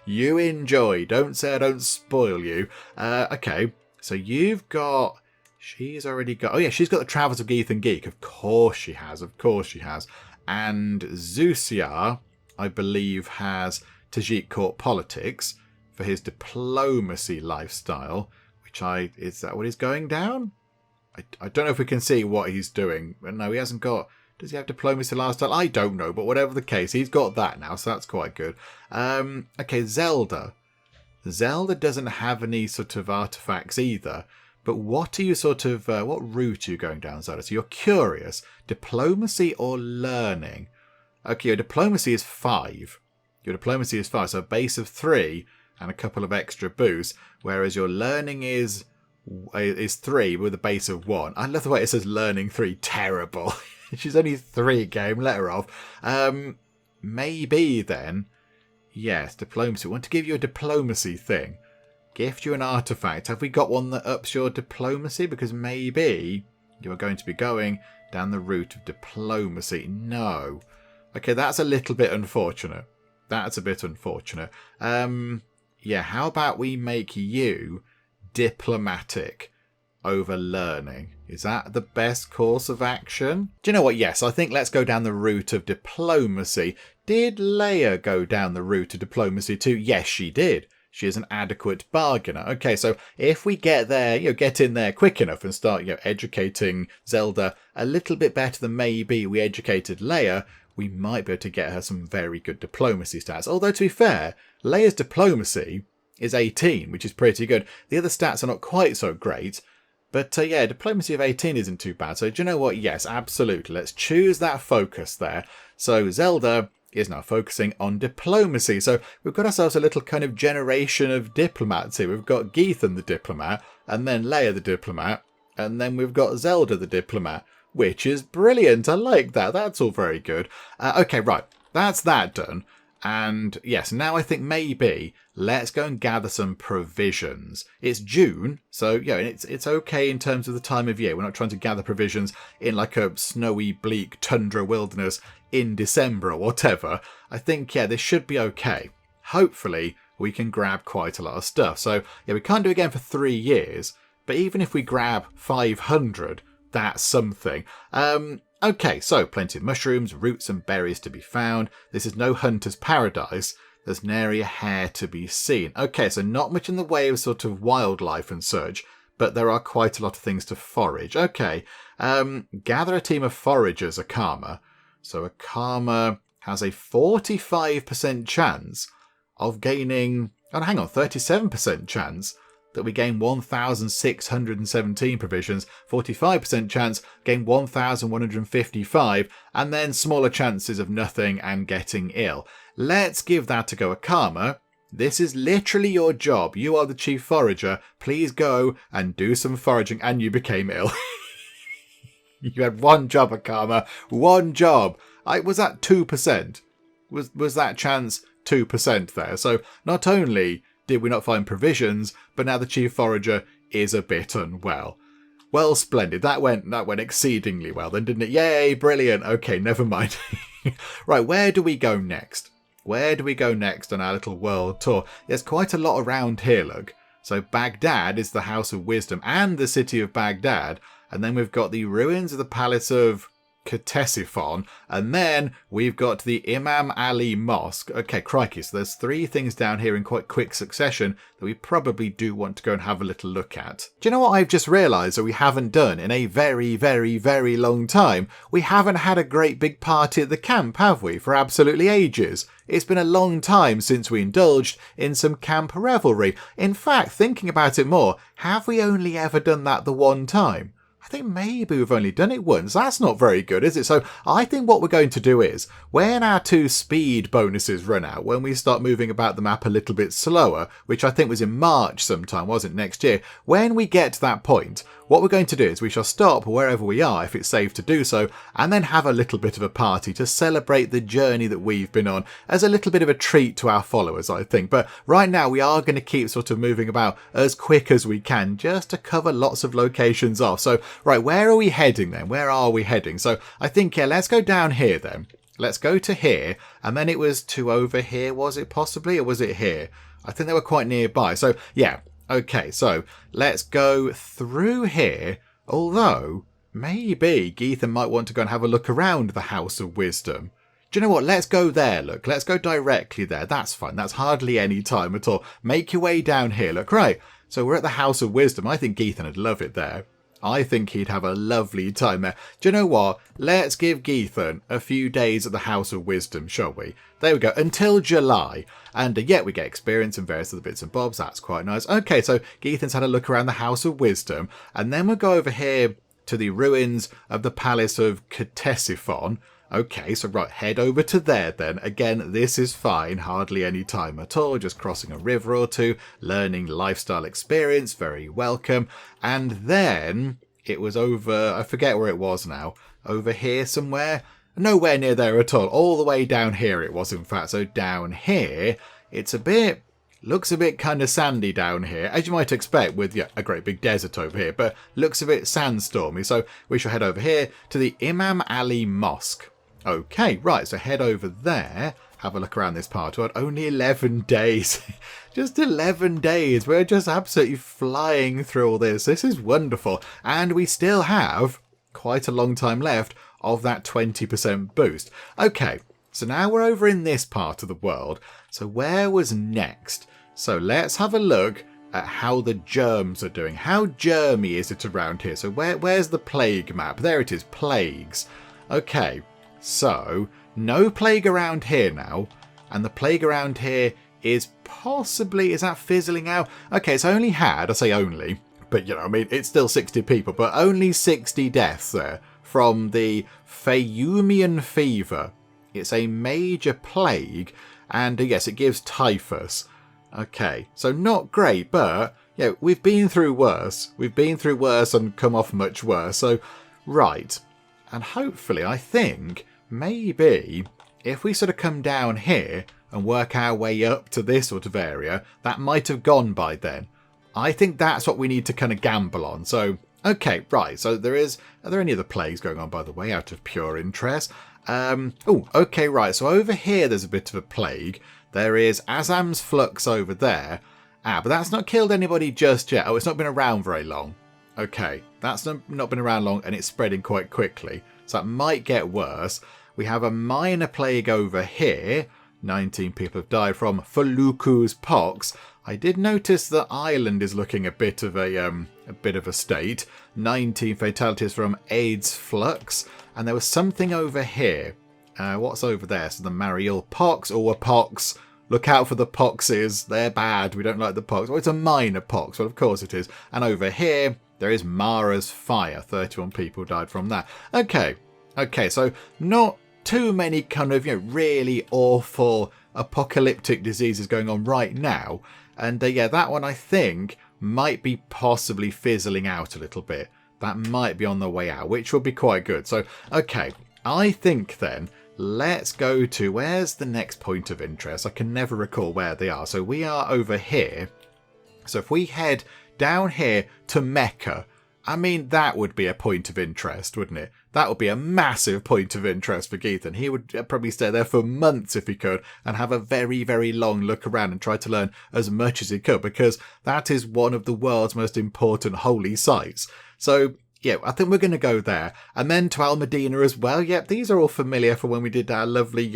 You enjoy. Don't say I don't spoil you. Okay, so you've got... She's already got... Oh, yeah, she's got the Travels of Geethan Geek. Of course she has. Of course she has. And Zusiar, I believe, has Tajik Court Politics for his diplomacy lifestyle. Is that what he's going down? I don't know if we can see what he's doing. No, he hasn't got... Does he have diplomacy lifestyle? I don't know, but whatever the case, he's got that now, so that's quite good. Okay, Zelda. Zelda doesn't have any sort of artifacts either. But what are you sort of... what route are you going down, Zelda? So you're curious. Diplomacy or learning? Okay, your diplomacy is 5. Your diplomacy is 5, so a base of 3... and a couple of extra boosts, whereas your learning is 3 with a base of 1. I love the way it says learning 3. Terrible. She's only 3 game. Let her off. Maybe then, yes, diplomacy. We want to give you a diplomacy thing. Gift you an artifact. Have we got one that ups your diplomacy? Because maybe you are going to be going down the route of diplomacy. No. Okay, that's a little bit unfortunate. That's a bit unfortunate. Yeah, how about we make you diplomatic over learning? Is that the best course of action? Do you know what? Yes, I think let's go down the route of diplomacy. Did Leia go down the route of diplomacy too? Yes, she did. She is an adequate bargainer. Okay, so if we get there, get in there quick enough and start, educating Zelda a little bit better than maybe we educated Leia, we might be able to get her some very good diplomacy stats. Although, to be fair, Leia's diplomacy is 18, which is pretty good. The other stats are not quite so great. But, yeah, diplomacy of 18 isn't too bad. So, do you know what? Yes, absolutely. Let's choose that focus there. So, Zelda is now focusing on diplomacy. So, we've got ourselves a little kind of generation of diplomats here. We've got Geethan the diplomat, and then Leia the diplomat, and then we've got Zelda the diplomat. Which is brilliant. I like that. That's all very good. Okay, right. That's that done. And yes, now I think maybe let's go and gather some provisions. It's June, so it's okay in terms of the time of year. We're not trying to gather provisions in like a snowy, bleak tundra wilderness in December or whatever. I think, this should be okay. Hopefully, we can grab quite a lot of stuff. So, we can't do it again for 3 years, but even if we grab 500... that's something. Okay, so plenty of mushrooms, roots and berries to be found. This is no hunter's paradise. There's nary a hare to be seen. Okay, so not much in the way of sort of wildlife and such, but there are quite a lot of things to forage. Okay, gather a team of foragers, a karma. So a karma has a 45% chance of gaining... Oh, hang on, 37% chance that we gain 1,617 provisions, 45% chance gain 1,155, and then smaller chances of nothing and getting ill. Let's give that a go. A karma. This is literally your job. You are the Chief Forager. Please go and do some foraging, and you became ill. You had one job, a karma. One job. Was that 2%? Was that chance 2% there? So not only did we not find provisions, but now the Chief Forager is a bit unwell. Well, splendid. That went exceedingly well then, didn't it? Yay, brilliant. Okay, never mind. Right, where do we go next? Where do we go next on our little world tour? There's quite a lot around here, look. So Baghdad is the House of Wisdom and the city of Baghdad. And then we've got the ruins of the Palace of Ctesiphon, and then we've got the Imam Ali Mosque. Okay, crikey, so there's 3 things down here in quite quick succession that we probably do want to go and have a little look at. Do you know what I've just realised that we haven't done in a very, very, very long time? We haven't had a great big party at the camp, have we, for absolutely ages? It's been a long time since we indulged in some camp revelry. In fact, thinking about it more, have we only ever done that the one time? I think maybe we've only done it once. That's not very good, is it? So I think what we're going to do is, when our 2 speed bonuses run out, when we start moving about the map a little bit slower, which I think was in March sometime, wasn't it, next year? When we get to that point, what we're going to do is we shall stop wherever we are, if it's safe to do so, and then have a little bit of a party to celebrate the journey that we've been on as a little bit of a treat to our followers, I think. But right now we are going to keep sort of moving about as quick as we can just to cover lots of locations off. So, right, where are we heading then? Where are we heading? So I think, yeah, let's go down here then. Let's go to here, and then it was to over here, was it possibly? Or was it here? I think they were quite nearby. So, yeah. Okay, so let's go through here, although maybe Geethan might want to go and have a look around the House of Wisdom. Do you know what? Let's go there, look. Let's go directly there. That's fine. That's hardly any time at all. Make your way down here, look. Right, so we're at the House of Wisdom. I think Geethan would love it there. I think he'd have a lovely time there. Do you know what? Let's give Geethan a few days at the House of Wisdom, shall we? There we go. Until July. And yet we get experience and various other bits and bobs. That's quite nice. Okay, so Geethan's had a look around the House of Wisdom. And then we'll go over here to the ruins of the Palace of Ctesiphon. Okay, so right, head over to there then. Again, this is fine. Hardly any time at all. Just crossing a river or two. Learning lifestyle experience. Very welcome. And then it was over, I forget where it was now. Over here somewhere. Nowhere near there at all. All the way down here it was, in fact. So down here, it's a bit... looks a bit kind of sandy down here, as you might expect with a great big desert over here, but looks a bit sandstormy. So we shall head over here to the Imam Ali Mosque. Okay, right, so head over there, have a look around this part. What, only 11 days. Just 11 days. We're just absolutely flying through all this. This is wonderful. And we still have quite a long time left of that 20% boost. Okay, so now we're over in this part of the world. So where was next? So let's have a look at how the germs are doing. How germy is it around here? So where's the plague map? There it is, plagues. Okay, so no plague around here now. And the plague around here is possibly, is that fizzling out? Okay, it's only had, I say only, but I mean, it's still 60 people, but only 60 deaths there from the Fayumian fever. It's a major plague, and yes, it gives typhus. Okay, so not great, but we've been through worse. We've been through worse and come off much worse. So, right, and hopefully, I think maybe if we sort of come down here and work our way up to this sort of area, that might have gone by then. I think that's what we need to kind of gamble on. So, okay, right. So are there any other plagues going on, by the way, out of pure interest? Oh, okay, right. So over here, there's a bit of a plague. There is Azam's Flux over there. But that's not killed anybody just yet. Oh, it's not been around very long. Okay, that's not been around long, and it's spreading quite quickly. So that might get worse. We have a minor plague over here. 19 people have died from Feluku's pox. I did notice the island is looking a bit of a state. 19 fatalities from AIDS flux, and there was something over here. What's over there? So the Mariel pox or a pox. Look out for the poxes. They're bad. We don't like the pox. Oh, it's a minor pox. Well, of course it is. And over here there is Mara's fire. 31 people died from that. Okay, so not too many kind of really awful apocalyptic diseases going on right now. And that one I think might be possibly fizzling out a little bit. That might be on the way out, which would be quite good. So, okay, I think then let's go to, where's the next point of interest? I can never recall where they are. So we are over here. So if we head down here to Mecca, I mean, that would be a point of interest, wouldn't it? That would be a massive point of interest for Geethan. He would probably stay there for months if he could and have a very, very long look around and try to learn as much as he could, because that is one of the world's most important holy sites. So, I think we're going to go there. And then to Al Medina as well. Yep, these are all familiar for when we did our lovely,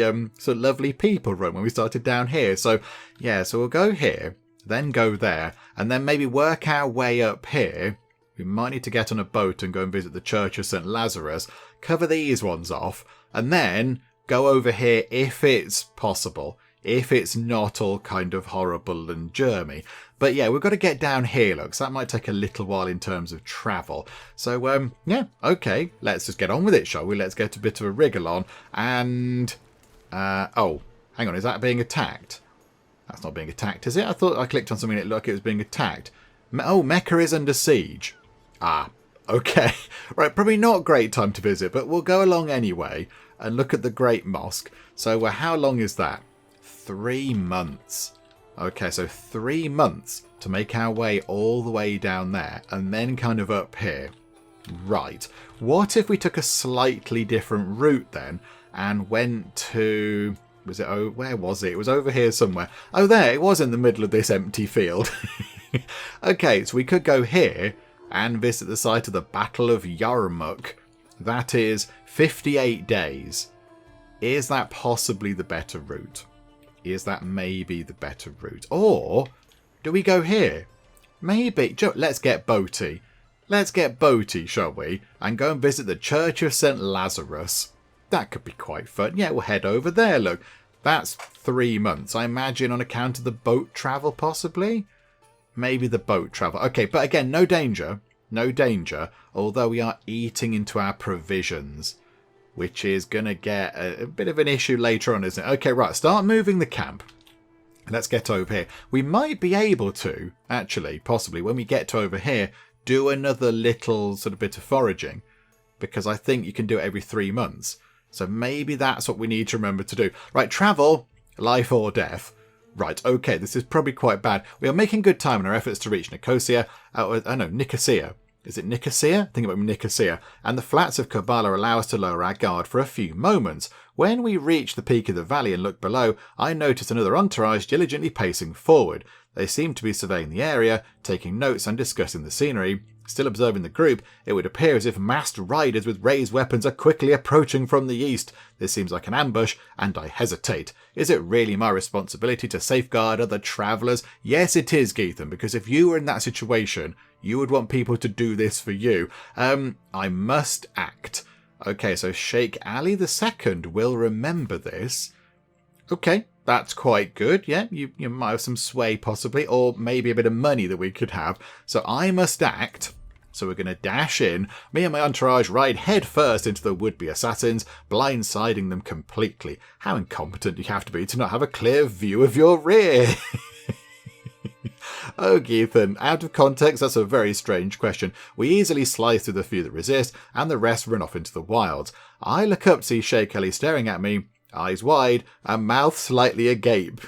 lovely people run when we started down here. So, so we'll go here, then go there, and then maybe work our way up here. We might need to get on a boat and go and visit the Church of St. Lazarus, cover these ones off, and then go over here if it's possible, if it's not all kind of horrible and germy. But we've got to get down here, look, so that might take a little while in terms of travel. So, okay, let's just get on with it, shall we? Let's get a bit of a wriggle on, and, oh, hang on, is that being attacked? That's not being attacked, is it? I thought I clicked on something and it looked like it was being attacked. Oh, Mecca is under siege. Ah, Okay. Right, probably not a great time to visit, but we'll go along anyway and look at the Great Mosque. So how long is that? 3 months. Okay, so 3 months to make our way all the way down there and then kind of up here. Right. What if we took a slightly different route then and went to... Was it... Oh, where was it? It was over here somewhere. Oh, there. It was in the middle of this empty field. Okay, so we could go here and visit the site of the Battle of Yarmouk. That is 58 days. Is that possibly the better route? Is that maybe the better route? Or do we go here? Maybe. Let's get boaty. Let's get boaty, shall we? And go and visit the Church of St. Lazarus. That could be quite fun. Yeah, we'll head over there, look. That's 3 months. I imagine on account of the boat travel, possibly? Maybe the boat travel. Okay, but again, no danger. No danger. Although we are eating into our provisions, which is going to get a bit of an issue later on, isn't it? Okay, right. Start moving the camp. Let's get over here. We might be able to, actually, possibly, when we get to over here, do another little sort of bit of foraging. Because I think you can do it every 3 months. So maybe that's what we need to remember to do. Right, travel, life or death. Right, okay, this is probably quite bad. We are making good time in our efforts to reach Nicosia. Nicosia. Is it Nicosia? I think it might be Nicosia. And the flats of Kabbalah allow us to lower our guard for a few moments. When we reach the peak of the valley and look below, I notice another entourage diligently pacing forward. They seem to be surveying the area, taking notes and discussing the scenery. Still observing the group, it would appear as if masked riders with raised weapons are quickly approaching from the east. This seems like an ambush, and I hesitate. Is it really my responsibility to safeguard other travellers? Yes, it is, Geethan, because if you were in that situation, you would want people to do this for you. I must act. Okay, so Sheikh Ali II will remember this. Okay, that's quite good. Yeah, you might have some sway possibly, or maybe a bit of money that we could have. So I must act. So we're going to dash in. Me and my entourage ride head first into the would-be assassins, blindsiding them completely. How incompetent you have to be to not have a clear view of your rear. Oh, Geethan, out of context, that's a very strange question. We easily slice through the few that resist, and the rest run off into the wilds. I look up to see Sheikh Ali staring at me, eyes wide, and mouth slightly agape.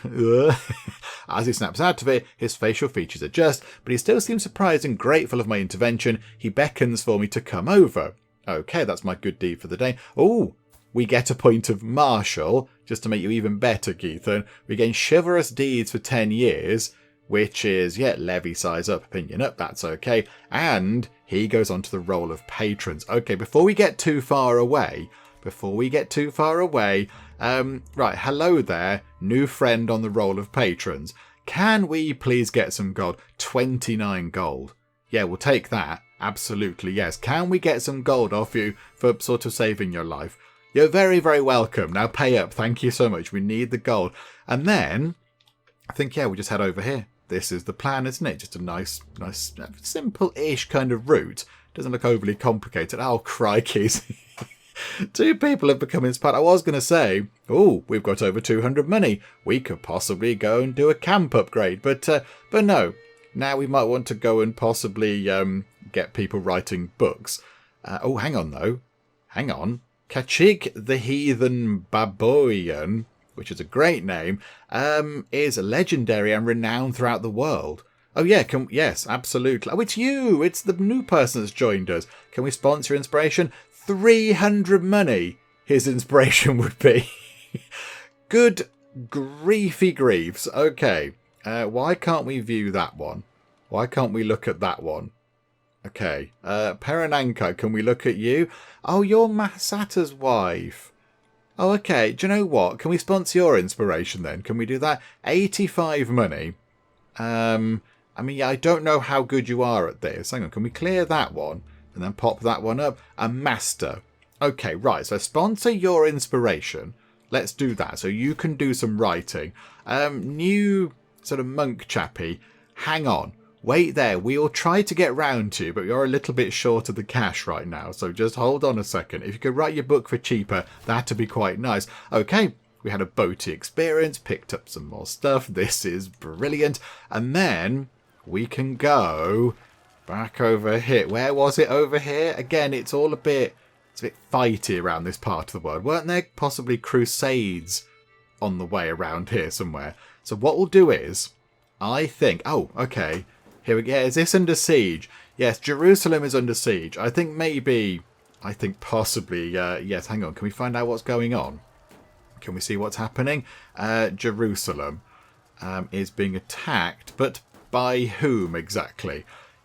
As he snaps out of it, his facial features adjust, but he still seems surprised and grateful of my intervention. He beckons for me to come over. Okay, that's my good deed for the day. Oh, we get a point of martial, just to make you even better, Geethan. We gain chivalrous deeds for 10 years, which is, levy size up, opinion up, that's okay. And he goes on to the role of patrons. Okay, before we get too far away, right, hello there, new friend on the roll of patrons. Can we please get some gold? 29 gold. Yeah, we'll take that. Absolutely, yes. Can we get some gold off you for sort of saving your life? You're very, very welcome. Now pay up. Thank you so much. We need the gold. And then, I think, we just head over here. This is the plan, isn't it? Just a nice, simple-ish kind of route. Doesn't look overly complicated. Oh, crikeys. 2 people have become inspired. I was going to say, we've got over 200 money. We could possibly go and do a camp upgrade. But no. Now we might want to go and possibly get people writing books. Hang on, though. Hang on. Kachik the Heathen Baboyan, which is a great name, is legendary and renowned throughout the world. Oh, yeah, yes, absolutely. Oh, it's you. It's the new person that's joined us. Can we sponsor inspiration? 300 money, his inspiration would be. Good griefy griefs. Okay, why can't we view that one? Why can't we look at that one? Okay, Perananka, can we look at you? Oh, you're Masata's wife. Oh, okay, do you know what? Can we sponsor your inspiration then? Can we do that? 85 money. I don't know how good you are at this. Hang on, can we clear that one? And then pop that one up. A master. Okay, right. So sponsor your inspiration. Let's do that. So you can do some writing. New sort of monk chappy. Hang on. Wait there. We'll try to get round to you, but you're a little bit short of the cash right now. So just hold on a second. If you could write your book for cheaper, that'd be quite nice. Okay. We had a boaty experience. Picked up some more stuff. This is brilliant. And then we can go Back over here. Where was it over here? Again, it's all a bit fighty around this part of the world. Weren't there possibly crusades on the way around here somewhere? So what we'll do is, I think... Oh, okay. Here we go. Is this under siege? Yes, Jerusalem is under siege. I think possibly... yes, hang on. Can we find out what's going on? Can we see what's happening? Jerusalem is being attacked, but by whom exactly?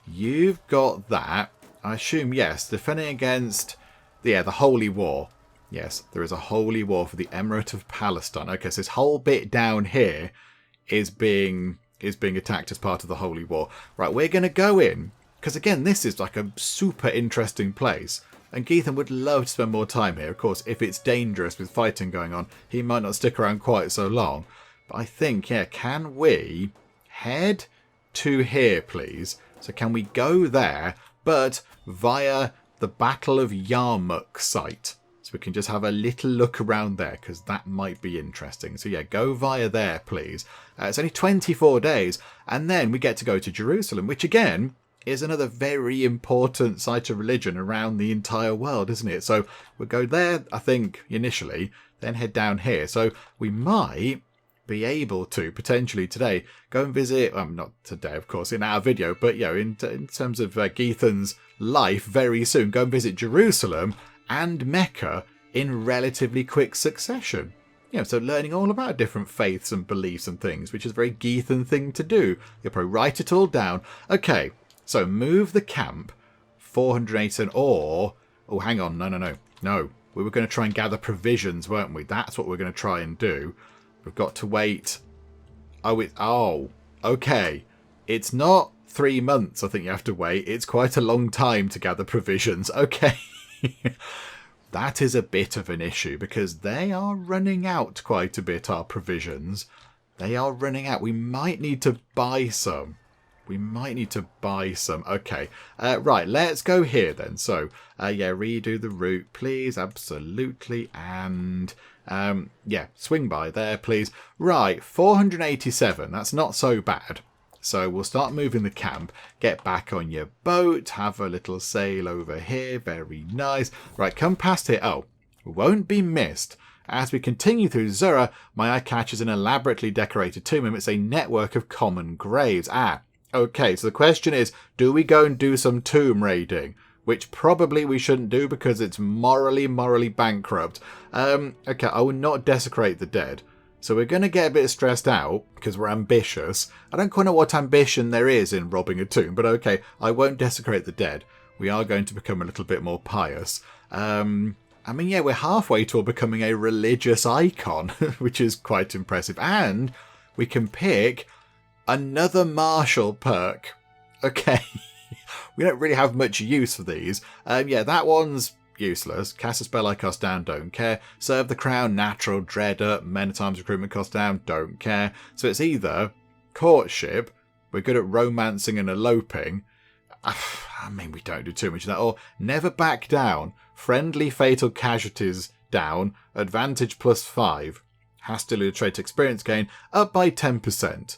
You've got that. I assume, yes, defending against... Yeah, the Holy War. Yes, there is a Holy War for the Emirate of Palestine. Okay, so this whole bit down here is being attacked as part of the Holy War. Right, we're going to go in, because again, this is like a super interesting place. And Geethan would love to spend more time here. Of course, if it's dangerous with fighting going on, he might not stick around quite so long. But I think, yeah, can we head to here, please? So can we go there, but via the Battle of Yarmouk site? So we can just have a little look around there, because that might be interesting. So yeah, go via there, please. It's only 24 days, and then we get to go to Jerusalem, which again is another very important site of religion around the entire world, isn't it? So we'll go there, I think, initially, then head down here. So we might be able to, potentially today, go and visit, not today, of course, in our video, but, you know, in terms of Geethan's life, very soon, go and visit Jerusalem and Mecca in relatively quick succession. You know, so learning all about different faiths and beliefs and things, which is a very Geethan thing to do. You'll probably write it all down. Okay, so move the camp 487, or... Oh, hang on, no. We were going to try and gather provisions, weren't we? That's what we're going to try and do. We've got to wait. Oh, okay. It's not 3 months, I think you have to wait. It's quite a long time to gather provisions. Okay. That is a bit of an issue, because they are running out quite a bit, our provisions. They are running out. We might need to buy some. Okay. Right, let's go here then. So, yeah, redo the route, please. Absolutely. And... yeah, swing by there, please. Right, 487. That's not so bad. So we'll start moving the camp. Get back on your boat. Have a little sail over here. Very nice. Right, come past here. Oh, won't be missed. As we continue through Zura, my eye catches an elaborately decorated tomb amidst a network of common graves. Okay, so the question is, do we go and do some tomb raiding? Which probably we shouldn't do because it's morally bankrupt. Okay, I will not desecrate the dead. So we're going to get a bit stressed out because we're ambitious. I don't quite know what ambition there is in robbing a tomb, but okay, I won't desecrate the dead. We are going to become a little bit more pious. I mean, yeah, we're halfway toward becoming a religious icon, which is quite impressive. And we can pick another martial perk. Okay. We don't really have much use for these. Yeah, that one's useless. Cast a spell like cost down, don't care. Serve the crown, natural, dread up. Men at arms recruitment cost down, don't care. So it's either courtship, we're good at romancing and eloping. I mean, we don't do too much of that. Or never back down. Friendly fatal casualties down. Advantage +5. Hostility trait experience gain up by 10%.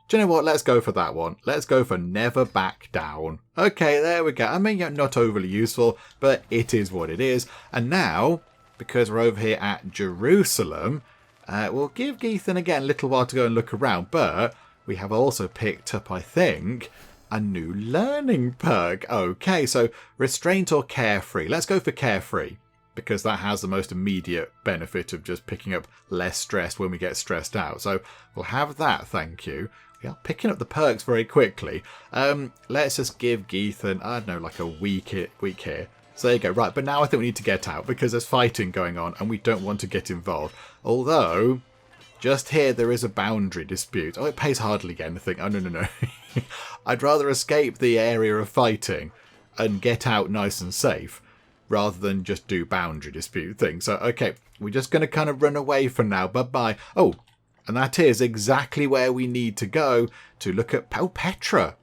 Do you know what? Let's go for that one. Let's go for never back down. Okay, there we go. I mean, yeah, not overly useful, but it is what it is. And now, because we're over here at Jerusalem, we'll give Geethan again a little while to go and look around. But we have also picked up, I think, a new learning perk. Okay, so restraint or carefree. Let's go for carefree, because that has the most immediate benefit of just picking up less stress when we get stressed out. So we'll have that, thank you. We are picking up the perks very quickly. Let's just give Geethan, I don't know, like a week here. So there you go. Right, but now I think we need to get out because there's fighting going on and we don't want to get involved. Although, just here there is a boundary dispute. Oh, it pays hardly anything. Oh, no. I'd rather escape the area of fighting and get out nice and safe, rather than just do boundary dispute things. So, okay, we're just going to kind of run away for now. Bye-bye. Oh, and that is exactly where we need to go to look at Petra.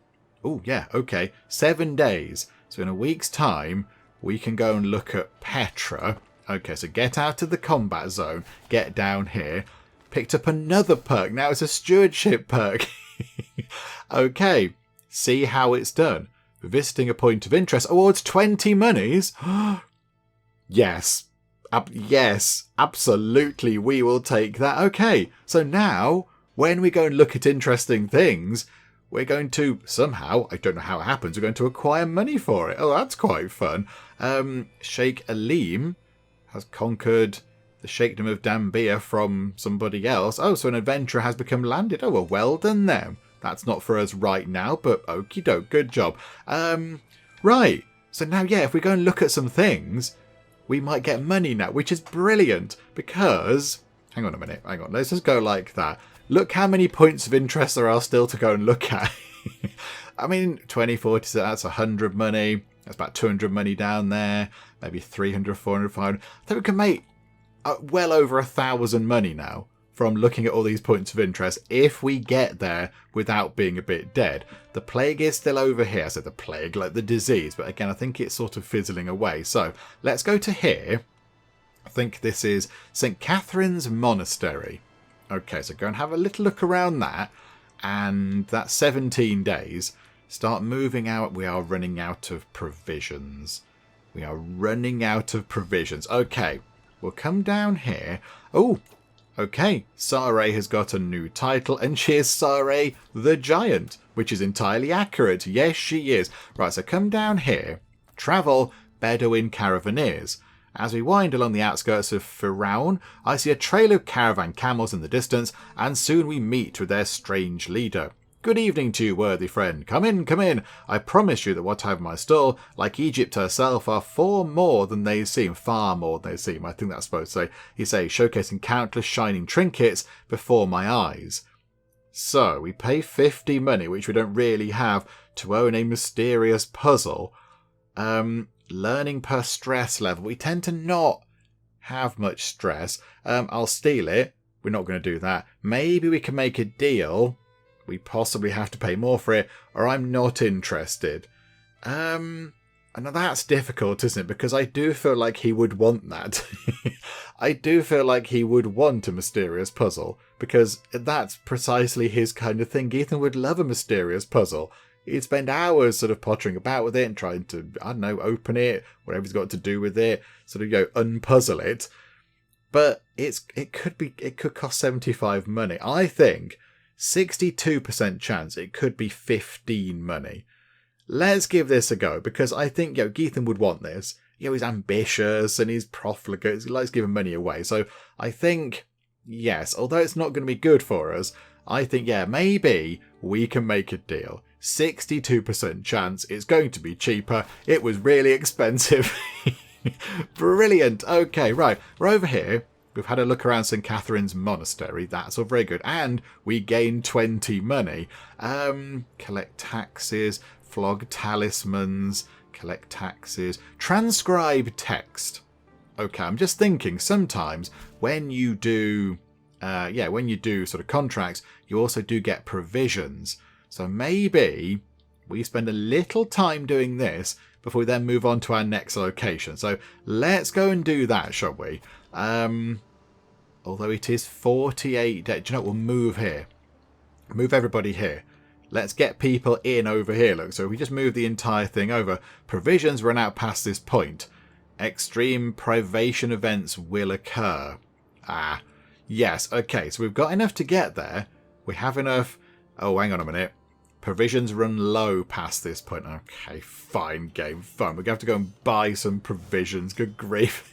Oh, yeah, okay. 7 days. So in a week's time, we can go and look at Petra. Okay, so get out of the combat zone. Get down here. Picked up another perk. Now it's a stewardship perk. Okay, see how it's done. Visiting a point of interest awards 20 monies. Yes. Yes, absolutely, we will take that. Okay, so now, when we go and look at interesting things, we're going to, somehow, I don't know how it happens, we're going to acquire money for it. Oh, that's quite fun. Sheikh Aleem has conquered the Sheikhdom of Dambia from somebody else. Oh, so an adventurer has become landed. Oh, well done then. That's not for us right now, but okie doke, good job. Right, so now, yeah, if we go and look at some things, we might get money now, which is brilliant, because... Hang on a minute, hang on, let's just go like that. Look how many points of interest there are still to go and look at. I mean, 20, 40, so that's 100 money. That's about 200 money down there. Maybe 300, 400, 500. I think we can make well over 1,000 money now from looking at all these points of interest if we get there without being a bit dead. The plague is still over here. So the plague, like the disease. But again, I think it's sort of fizzling away. So let's go to here. I think this is St. Catherine's Monastery. Okay, so go and have a little look around that. And that's 17 days. Start moving out. We are running out of provisions. We are running out of provisions. Okay, we'll come down here. Oh, okay. Samarra has got a new title, and she is Samarra the Giant, which is entirely accurate. Yes, she is. Right, so come down here. Travel Bedouin Caravaneers. As we wind along the outskirts of Firaun, I see a trail of caravan camels in the distance, and soon we meet with their strange leader. Good evening to you, worthy friend. Come in, come in. I promise you that what I have in my stall, like Egypt herself, are far more than they seem. Far more than they seem. I think that's supposed to say. He says, showcasing countless shining trinkets before my eyes. So, we pay 50 money, which we don't really have, to own a mysterious puzzle. Learning per stress level. We tend to not have much stress. I'll steal it. We're not going to do that. Maybe we can make a deal. We possibly have to pay more for it, or I'm not interested. And that's difficult, isn't it? Because I do feel like he would want that. I do feel like he would want a mysterious puzzle, because that's precisely his kind of thing. Geethan would love a mysterious puzzle. He'd spend hours sort of pottering about with it and trying to, I don't know, open it, whatever he's got to do with it, sort of, unpuzzle it. But it could cost 75 money. I think 62% chance it could be 15 money. Let's give this a go, because I think, Geethan would want this. He's ambitious and he's profligate. He likes giving money away. So I think, yes, although it's not going to be good for us, I think, maybe we can make a deal. 62% chance it's going to be cheaper. It was really expensive. Brilliant. Okay, right. We're over here. We've had a look around St. Catherine's Monastery. That's all very good. And we gain 20 money. Collect taxes. Flog talismans. Collect taxes. Transcribe text. Okay, I'm just thinking sometimes when you do... when you do sort of contracts, you also do get provisions. So maybe we spend a little time doing this before we then move on to our next location. So let's go and do that, shall we? Although it is 48 days. Do you know what? We'll move here. Move everybody here. Let's get people in over here. Look, so if we just move the entire thing over. Provisions run out past this point. Extreme privation events will occur. Yes. Okay, so we've got enough to get there. We have enough... Oh, hang on a minute. Provisions run low past this point. Okay, fine, game, fine. We're going to have to go and buy some provisions. Good grief.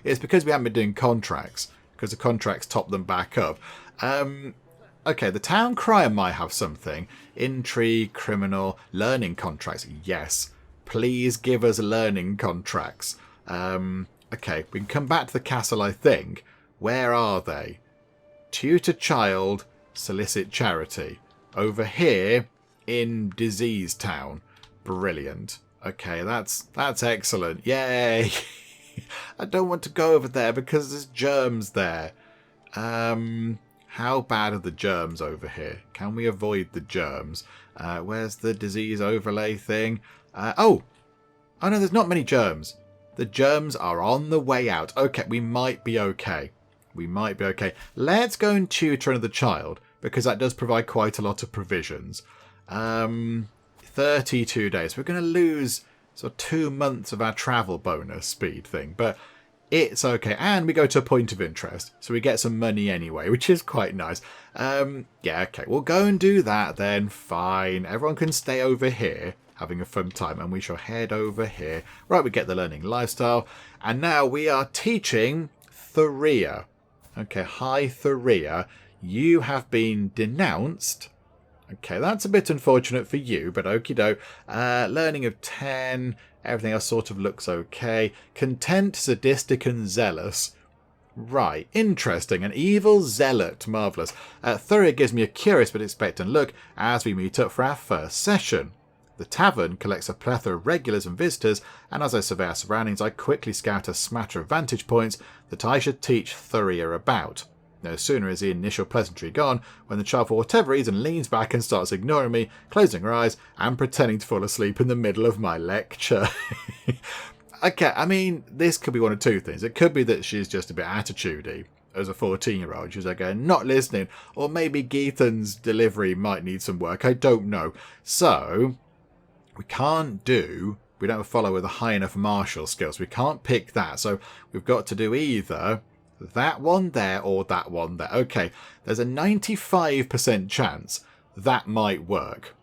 It's because we haven't been doing contracts, because the contracts top them back up. Okay, the town crier might have something. Intrigue, criminal, learning contracts. Yes, please give us learning contracts. Okay, we can come back to the castle, I think. Where are they? Tutor child, solicit charity. Over here in Disease Town. Brilliant. Okay, that's excellent. Yay! I don't want to go over there because there's germs there. How bad are the germs over here? Can we avoid the germs? Where's the disease overlay thing? Oh no, there's not many germs. The germs are on the way out. Okay, we might be okay. We might be okay. Let's go and tutor another child, because that does provide quite a lot of provisions. 32 days. We're going to lose sort of 2 months of our travel bonus speed thing, but it's okay. And we go to a point of interest, so we get some money anyway, which is quite nice. Yeah, okay, we'll go and do that then. Fine. Everyone can stay over here having a fun time, and we shall head over here. Right, we get the learning lifestyle, and now we are teaching Thorea. Okay, hi Thorea. You have been denounced. Okay, that's a bit unfortunate for you, but okie doke. Learning of 10. Everything else sort of looks okay. Content, sadistic, and zealous. Right, interesting. An evil zealot. Marvellous. Thorea gives me a curious but expectant look as we meet up for our first session. The tavern collects a plethora of regulars and visitors, and as I survey our surroundings, I quickly scout a smatter of vantage points that I should teach Thorea about. No sooner is the initial pleasantry gone when the child, for whatever reason, leans back and starts ignoring me, closing her eyes and pretending to fall asleep in the middle of my lecture. Okay, I mean, this could be one of two things. It could be that she's just a bit attitudey as a 14-year-old. She's like, not listening. Or maybe Geethan's delivery might need some work. I don't know. So, we don't have a follower with a high enough martial skills. We can't pick that. So, we've got to do either that one there or that one there. Okay, there's a 95% chance that might work.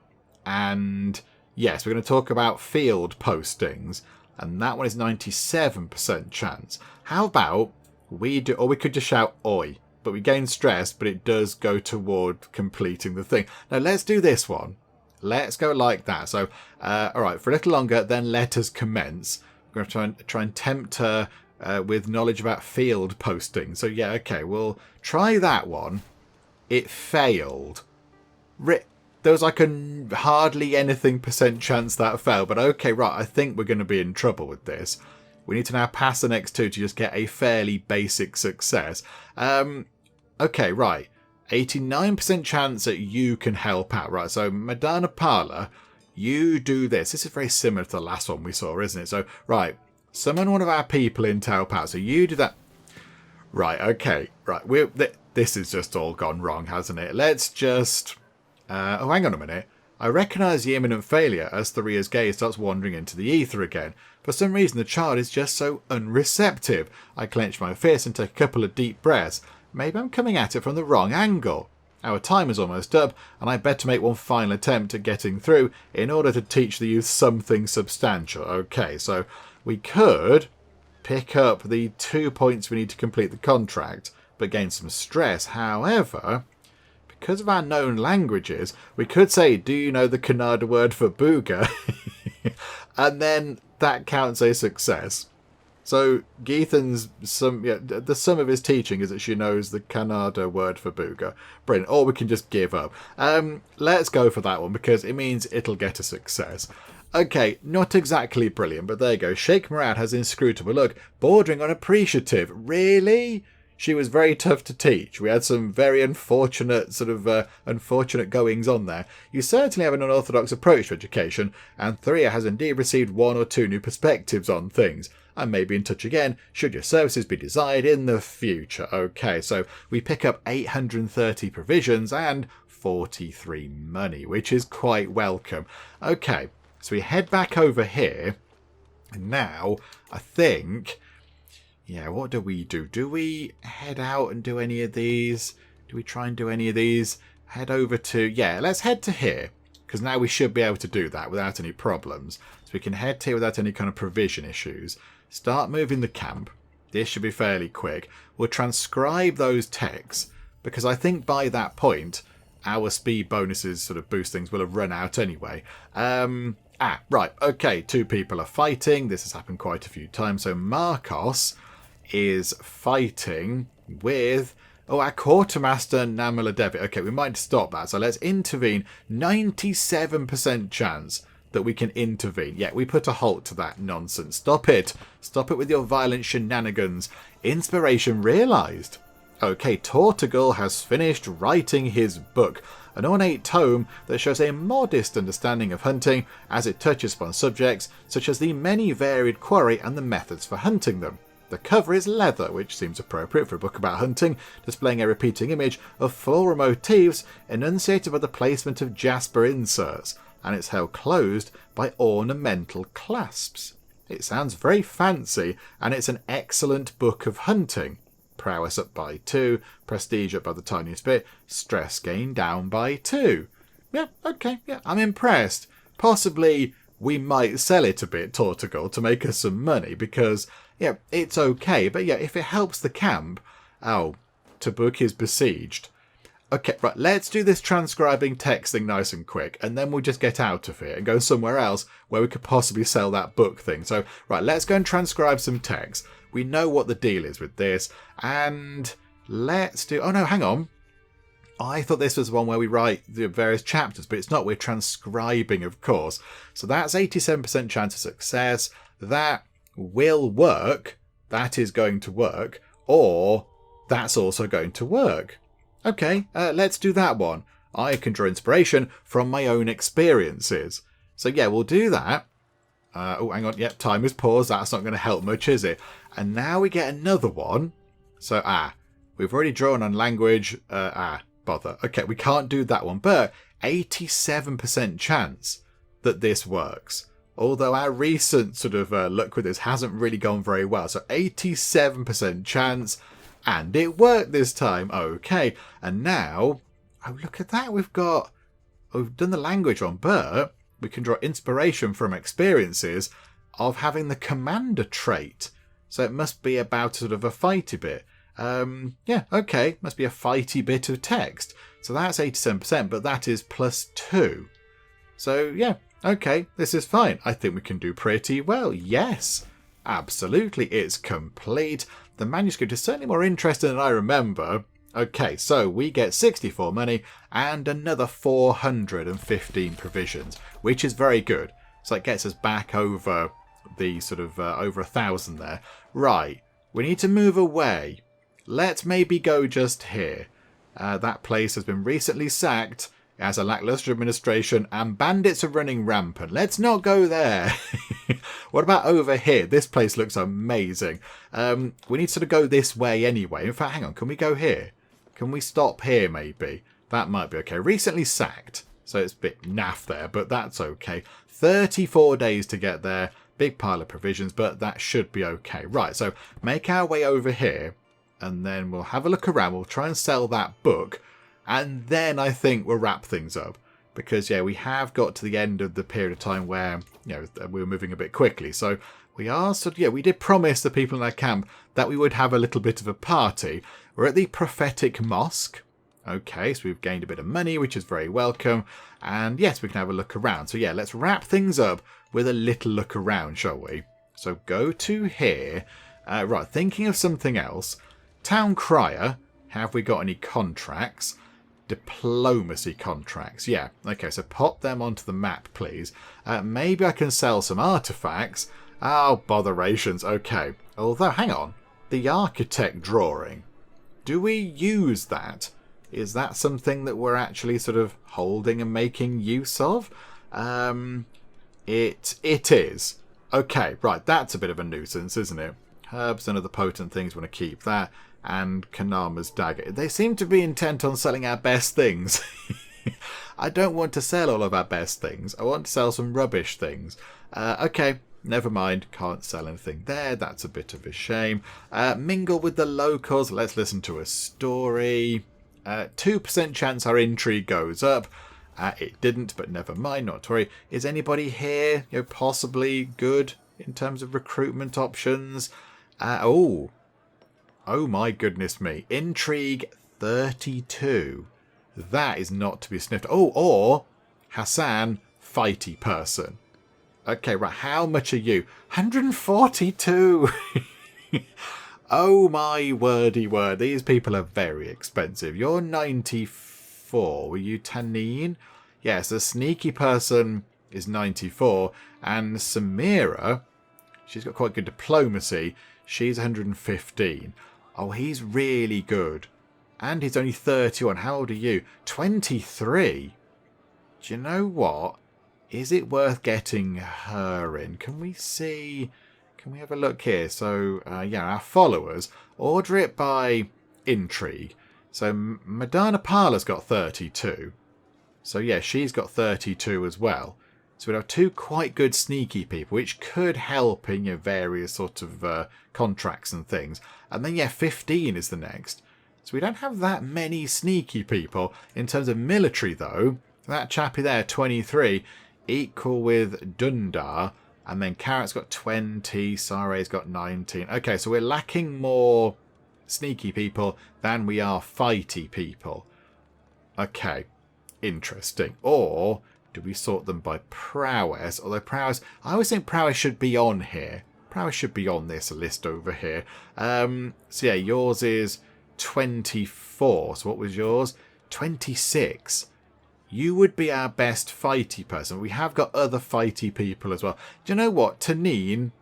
And yes, we're going to talk about field postings. And that one is 97% chance. How about we do, or we could just shout oi. But we gain stress, but it does go toward completing the thing. Now let's do this one. Let's go like that. So, alright, for a little longer, then let us commence. We're going to try and tempt her with knowledge about field posting. So yeah, okay, we'll try that one. It failed. There was like a hardly anything % chance that failed, but okay, right, I think we're going to be in trouble with this. We need to now pass the next two to just get a fairly basic success. Okay, right. 89% chance that you can help out, right? So, Madana Parla, you do this. This is very similar to the last one we saw, isn't it? So, right. Summon one of our people in to help out. So you do that. Right, okay. Right, this has just all gone wrong, hasn't it? Let's just... oh, hang on a minute. I recognise the imminent failure as Thorea's gaze starts wandering into the ether again. For some reason, the child is just so unreceptive. I clench my fist and take a couple of deep breaths. Maybe I'm coming at it from the wrong angle. Our time is almost up, and I bet to make one final attempt at getting through in order to teach the youth something substantial. Okay, so... we could pick up the 2 points we need to complete the contract, but gain some stress. However, because of our known languages, we could say, do you know the Kannada word for booger? And then that counts a success. So Geethan's the sum of his teaching is that she knows the Kannada word for booger. Brilliant. Or we can just give up. Let's go for that one because it means it'll get a success. Okay, not exactly brilliant, but there you go. Sheikh Murad has an inscrutable look, bordering on appreciative. Really? She was very tough to teach. We had some very unfortunate unfortunate goings on there. You certainly have an unorthodox approach to education, and Thorea has indeed received 1 or 2 new perspectives on things. I may be in touch again, should your services be desired in the future. Okay, so we pick up 830 provisions and 43 money, which is quite welcome. Okay. So we head back over here, and now I think, yeah, what do we do? Do we head out and do any of these? Do we try and do any of these? Head over to, yeah, let's head to here, because now we should be able to do that without any problems. So we can head here without any kind of provision issues. Start moving the camp. This should be fairly quick. We'll transcribe those texts, because I think by that point, our speed bonuses sort of boost things will have run out anyway. Right, okay, 2 people are fighting. This has happened quite a few times. So Marcos is fighting with, our quartermaster Namaladevi. Okay, we might stop that. So let's intervene. 97% chance that we can intervene. Yeah, we put a halt to that nonsense. Stop it. Stop it with your violent shenanigans. Inspiration realised. Okay, Tortugal has finished writing his book. An ornate tome that shows a modest understanding of hunting as it touches upon subjects such as the many varied quarry and the methods for hunting them. The cover is leather, which seems appropriate for a book about hunting, displaying a repeating image of floral motifs enunciated by the placement of jasper inserts. and it's held closed by ornamental clasps. It sounds very fancy, and it's an excellent book of hunting. Prowess up by 2, prestige up by the tiniest bit, stress gain down by 2. Yeah, okay, yeah, I'm impressed. Possibly we might sell it a bit, Tortugal, to make us some money, because, yeah, it's okay. But yeah, if it helps the camp, oh, Tabuk is besieged. Okay, right, let's do this transcribing text thing nice and quick, and then we'll just get out of here and go somewhere else where we could possibly sell that book thing. So, right, let's go and transcribe some text. We know what the deal is with this, and let's do... Oh, no, hang on. I thought this was one where we write the various chapters, but it's not. We're transcribing, of course. So that's 87% chance of success. That will work. That is going to work. Or that's also going to work. Okay, let's do that one. I can draw inspiration from my own experiences. So yeah, we'll do that. Oh, hang on. Yep, time is paused. That's not going to help much, is it? And now we get another one. So, we've already drawn on language. Bother. Okay, we can't do that one, but 87% chance that this works. Although our recent sort of luck with this hasn't really gone very well. So 87% chance, and it worked this time. Okay, and now, oh, look at that. We've done the language one, but we can draw inspiration from experiences of having the commander trait. So it must be about sort of a fighty bit. Yeah, okay, must be a fighty bit of text. So that's 87%, but that is +2. So yeah, okay, this is fine. I think we can do pretty well. Yes, absolutely, it's complete. The manuscript is certainly more interesting than I remember. Okay, so we get 64 money and another 415 provisions, which is very good. So it gets us back over the sort of over 1,000 there. Right, we need to move away. Let's maybe go just here. That place has been recently sacked. It has a lackluster administration and bandits are running rampant. Let's not go there. What about over here? This place looks amazing. We need to sort of go this way anyway. In fact, hang on. Can we go here? Can we stop here maybe? That might be okay. Recently sacked. So it's a bit naff there, but that's okay. 34 days to get there. Big pile of provisions, but that should be okay. Right, so make our way over here. And then we'll have a look around. We'll try and sell that book. And then I think we'll wrap things up. Because, yeah, we have got to the end of the period of time where, you know, we were moving a bit quickly. So we are sort of, yeah, we did promise the people in our camp that we would have a little bit of a party. We're at the prophetic mosque. Okay, so we've gained a bit of money, which is very welcome. And yes, we can have a look around. So yeah, let's wrap things up with a little look around, shall we? So go to here. Right, thinking of something else. Town Crier, have we got any contracts? Diplomacy contracts, yeah. Okay, so pop them onto the map, please. Maybe I can sell some artifacts. Oh, botherations, okay. Although, hang on. The architect drawing. Do we use that? Is that something that we're actually sort of holding and making use of? It is. Okay, right, that's a bit of a nuisance, isn't it? Herbs and other potent things, want to keep that. And Kanama's dagger. They seem to be intent on selling our best things. I don't want to sell all of our best things. I want to sell some rubbish things. Okay, never mind. Can't sell anything there. That's a bit of a shame. Mingle with the locals. Let's listen to a story. 2% chance our intrigue goes up. It didn't, but never mind. Not to worry. Is anybody here, you know, possibly good in terms of recruitment options? Oh my goodness me. Intrigue 32. That is not to be sniffed. Oh, or Hassan, fighty person. Okay, right. How much are you? 142. Oh my wordy word. These people are very expensive. You're 94. Were you Tanin? Yes, a sneaky person is 94. And Samarra, she's got quite good diplomacy. She's 115. Oh, he's really good. And he's only 31. How old are you? 23. Do you know what? Is it worth getting her in? Can we see? Can we have a look here? So, yeah, our followers. Order it by intrigue. So, Madana Parla's got 32. So yeah, she's got 32 as well. So we'd have 2 quite good sneaky people, which could help in your various sort of contracts and things. And then yeah, 15 is the next. So we don't have that many sneaky people. In terms of military though, that chappie there, 23, equal with Dundar. And then Carrot's got 20, Sare's got 19. Okay, so we're lacking more sneaky people than we are fighty people. Okay, interesting. Or do we sort them by prowess? Although prowess, I always think prowess should be on here. Prowess should be on this list over here. So yeah, yours is 24. So what was yours? 26. You would be our best fighty person. We have got other fighty people as well. Do you know what? Tanine,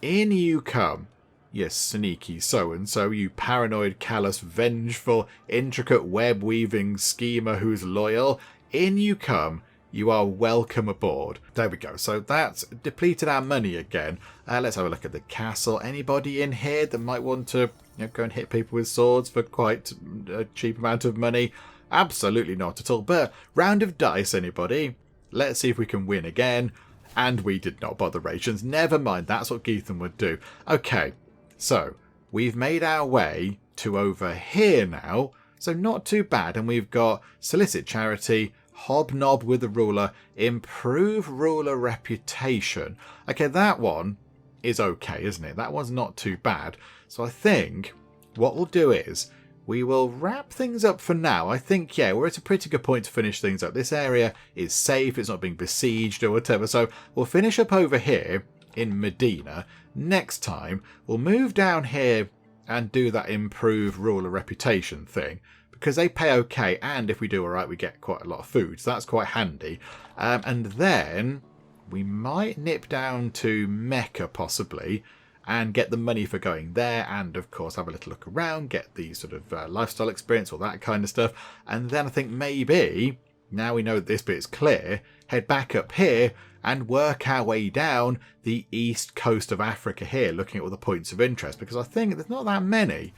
in you come. Yes, sneaky so-and-so, you paranoid, callous, vengeful, intricate web-weaving schemer who's loyal. In you come. You are welcome aboard. There we go. So that's depleted our money again. Let's have a look at the castle. Anybody in here that might want to go and hit people with swords for quite a cheap amount of money? Absolutely not at all. But round of dice, anybody? Let's see if we can win again. And we did not bother rations. Never mind. That's what Geethan would do. Okay. So we've made our way to over here now. So not too bad. And we've got solicit charity, hobnob with the ruler, improve ruler reputation. Okay, that one is okay, isn't it? That one's not too bad. So I think what we'll do is we will wrap things up for now. I think, yeah, we're at a pretty good point to finish things up. This area is safe. It's not being besieged or whatever. So we'll finish up over here in Medina. Next time, we'll move down here and do that improve ruler reputation thing. Because they pay okay, and if we do alright, we get quite a lot of food. So that's quite handy. And then we might nip down to Mecca, possibly, and get the money for going there, and of course have a little look around, get the sort of lifestyle experience, all that kind of stuff. And then I think maybe, now we know that this bit's clear, head back up here and work our way down the east coast of Africa here, looking at all the points of interest, because I think there's not that many.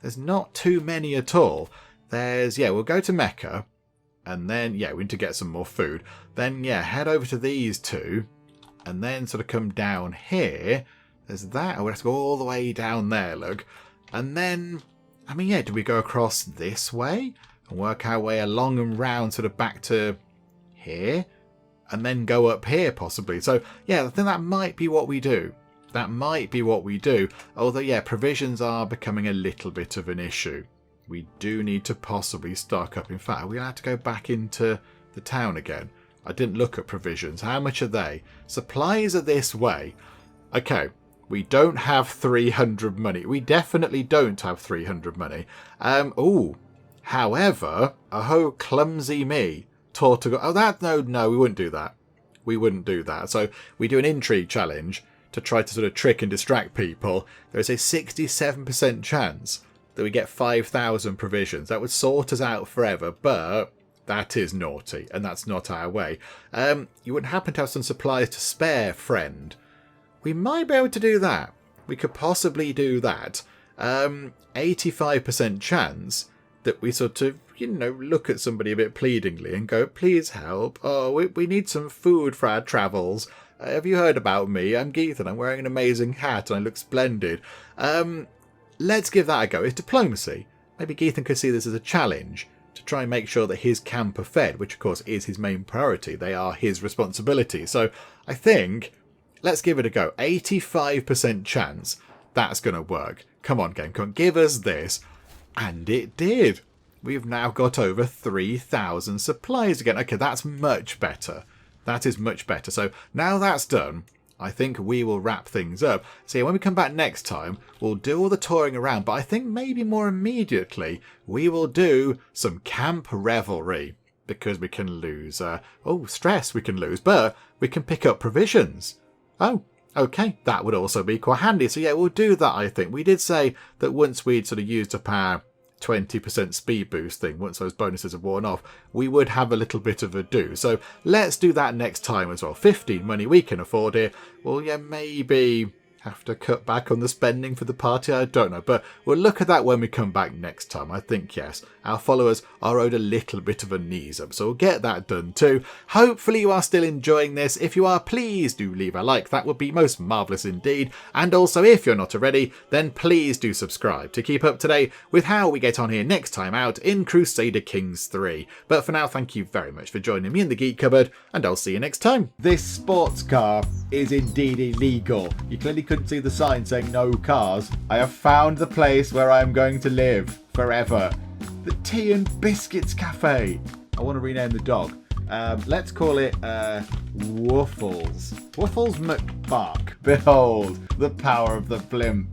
There's not too many at all. There's, yeah, we'll go to Mecca, and then, yeah, we need to get some more food. Then, yeah, head over to these two, and then sort of come down here. There's that. We'll have to go all the way down there, look. And then, I mean, yeah, do we go across this way and work our way along and round sort of back to here? And then go up here, possibly. So, yeah, I think that might be what we do. That might be what we do. Although, yeah, provisions are becoming a little bit of an issue. We do need to possibly stock up. In fact, we're going to have to go back into the town again. I didn't look at provisions. How much are they? Supplies are this way. Okay, we don't have 300 money. We definitely don't have 300 money. However, oh, clumsy me. Taught to go. Oh, that, no, we wouldn't do that. We wouldn't do that. So we do an intrigue challenge to try to sort of trick and distract people. There's a 67% chance that we get 5,000 provisions. That would sort us out forever, but that is naughty, and that's not our way. You wouldn't happen to have some supplies to spare, friend? We might be able to do that. We could possibly do that. 85% chance that we sort of, look at somebody a bit pleadingly and go, please help. Oh, we need some food for our travels. Have you heard about me? I'm Geethan. I'm wearing an amazing hat and I look splendid. Let's give that a go. It's diplomacy. Maybe Geethan could see this as a challenge to try and make sure that his camp are fed, which of course is his main priority. They are his responsibility. So I think let's give it a go. 85% chance that's going to work. Come on, game. Come on, give us this. And it did. We've now got over 3,000 supplies again. Okay, that's much better. That is much better. So now that's done, I think we will wrap things up. So yeah, when we come back next time, we'll do all the touring around, but I think maybe more immediately, we will do some camp revelry, because we can lose, stress we can lose, but we can pick up provisions. Oh, okay, that would also be quite handy. So yeah, we'll do that, I think. We did say that once we'd sort of used up our 20% speed boost thing, once those bonuses have worn off, we would have a little bit of a do. So let's do that next time as well. 15 money, we can afford it. Well, yeah, maybe have to cut back on the spending for the party? I don't know, but we'll look at that when we come back next time. I think, yes, our followers are owed a little bit of a knees up, so we'll get that done too. Hopefully you are still enjoying this. If you are, please do leave a like. That would be most marvellous indeed. And also, if you're not already, then please do subscribe to keep up to date with how we get on here next time out in Crusader Kings 3. But for now, thank you very much for joining me in the Geek Cupboard, and I'll see you next time. This sports car is indeed illegal. You clearly couldn't see the sign saying no cars. I have found the place where I am going to live forever. The Tea and Biscuits Cafe. I want to rename the dog. Let's call it Woofles. Woofles McBark. Behold, the power of the blimp.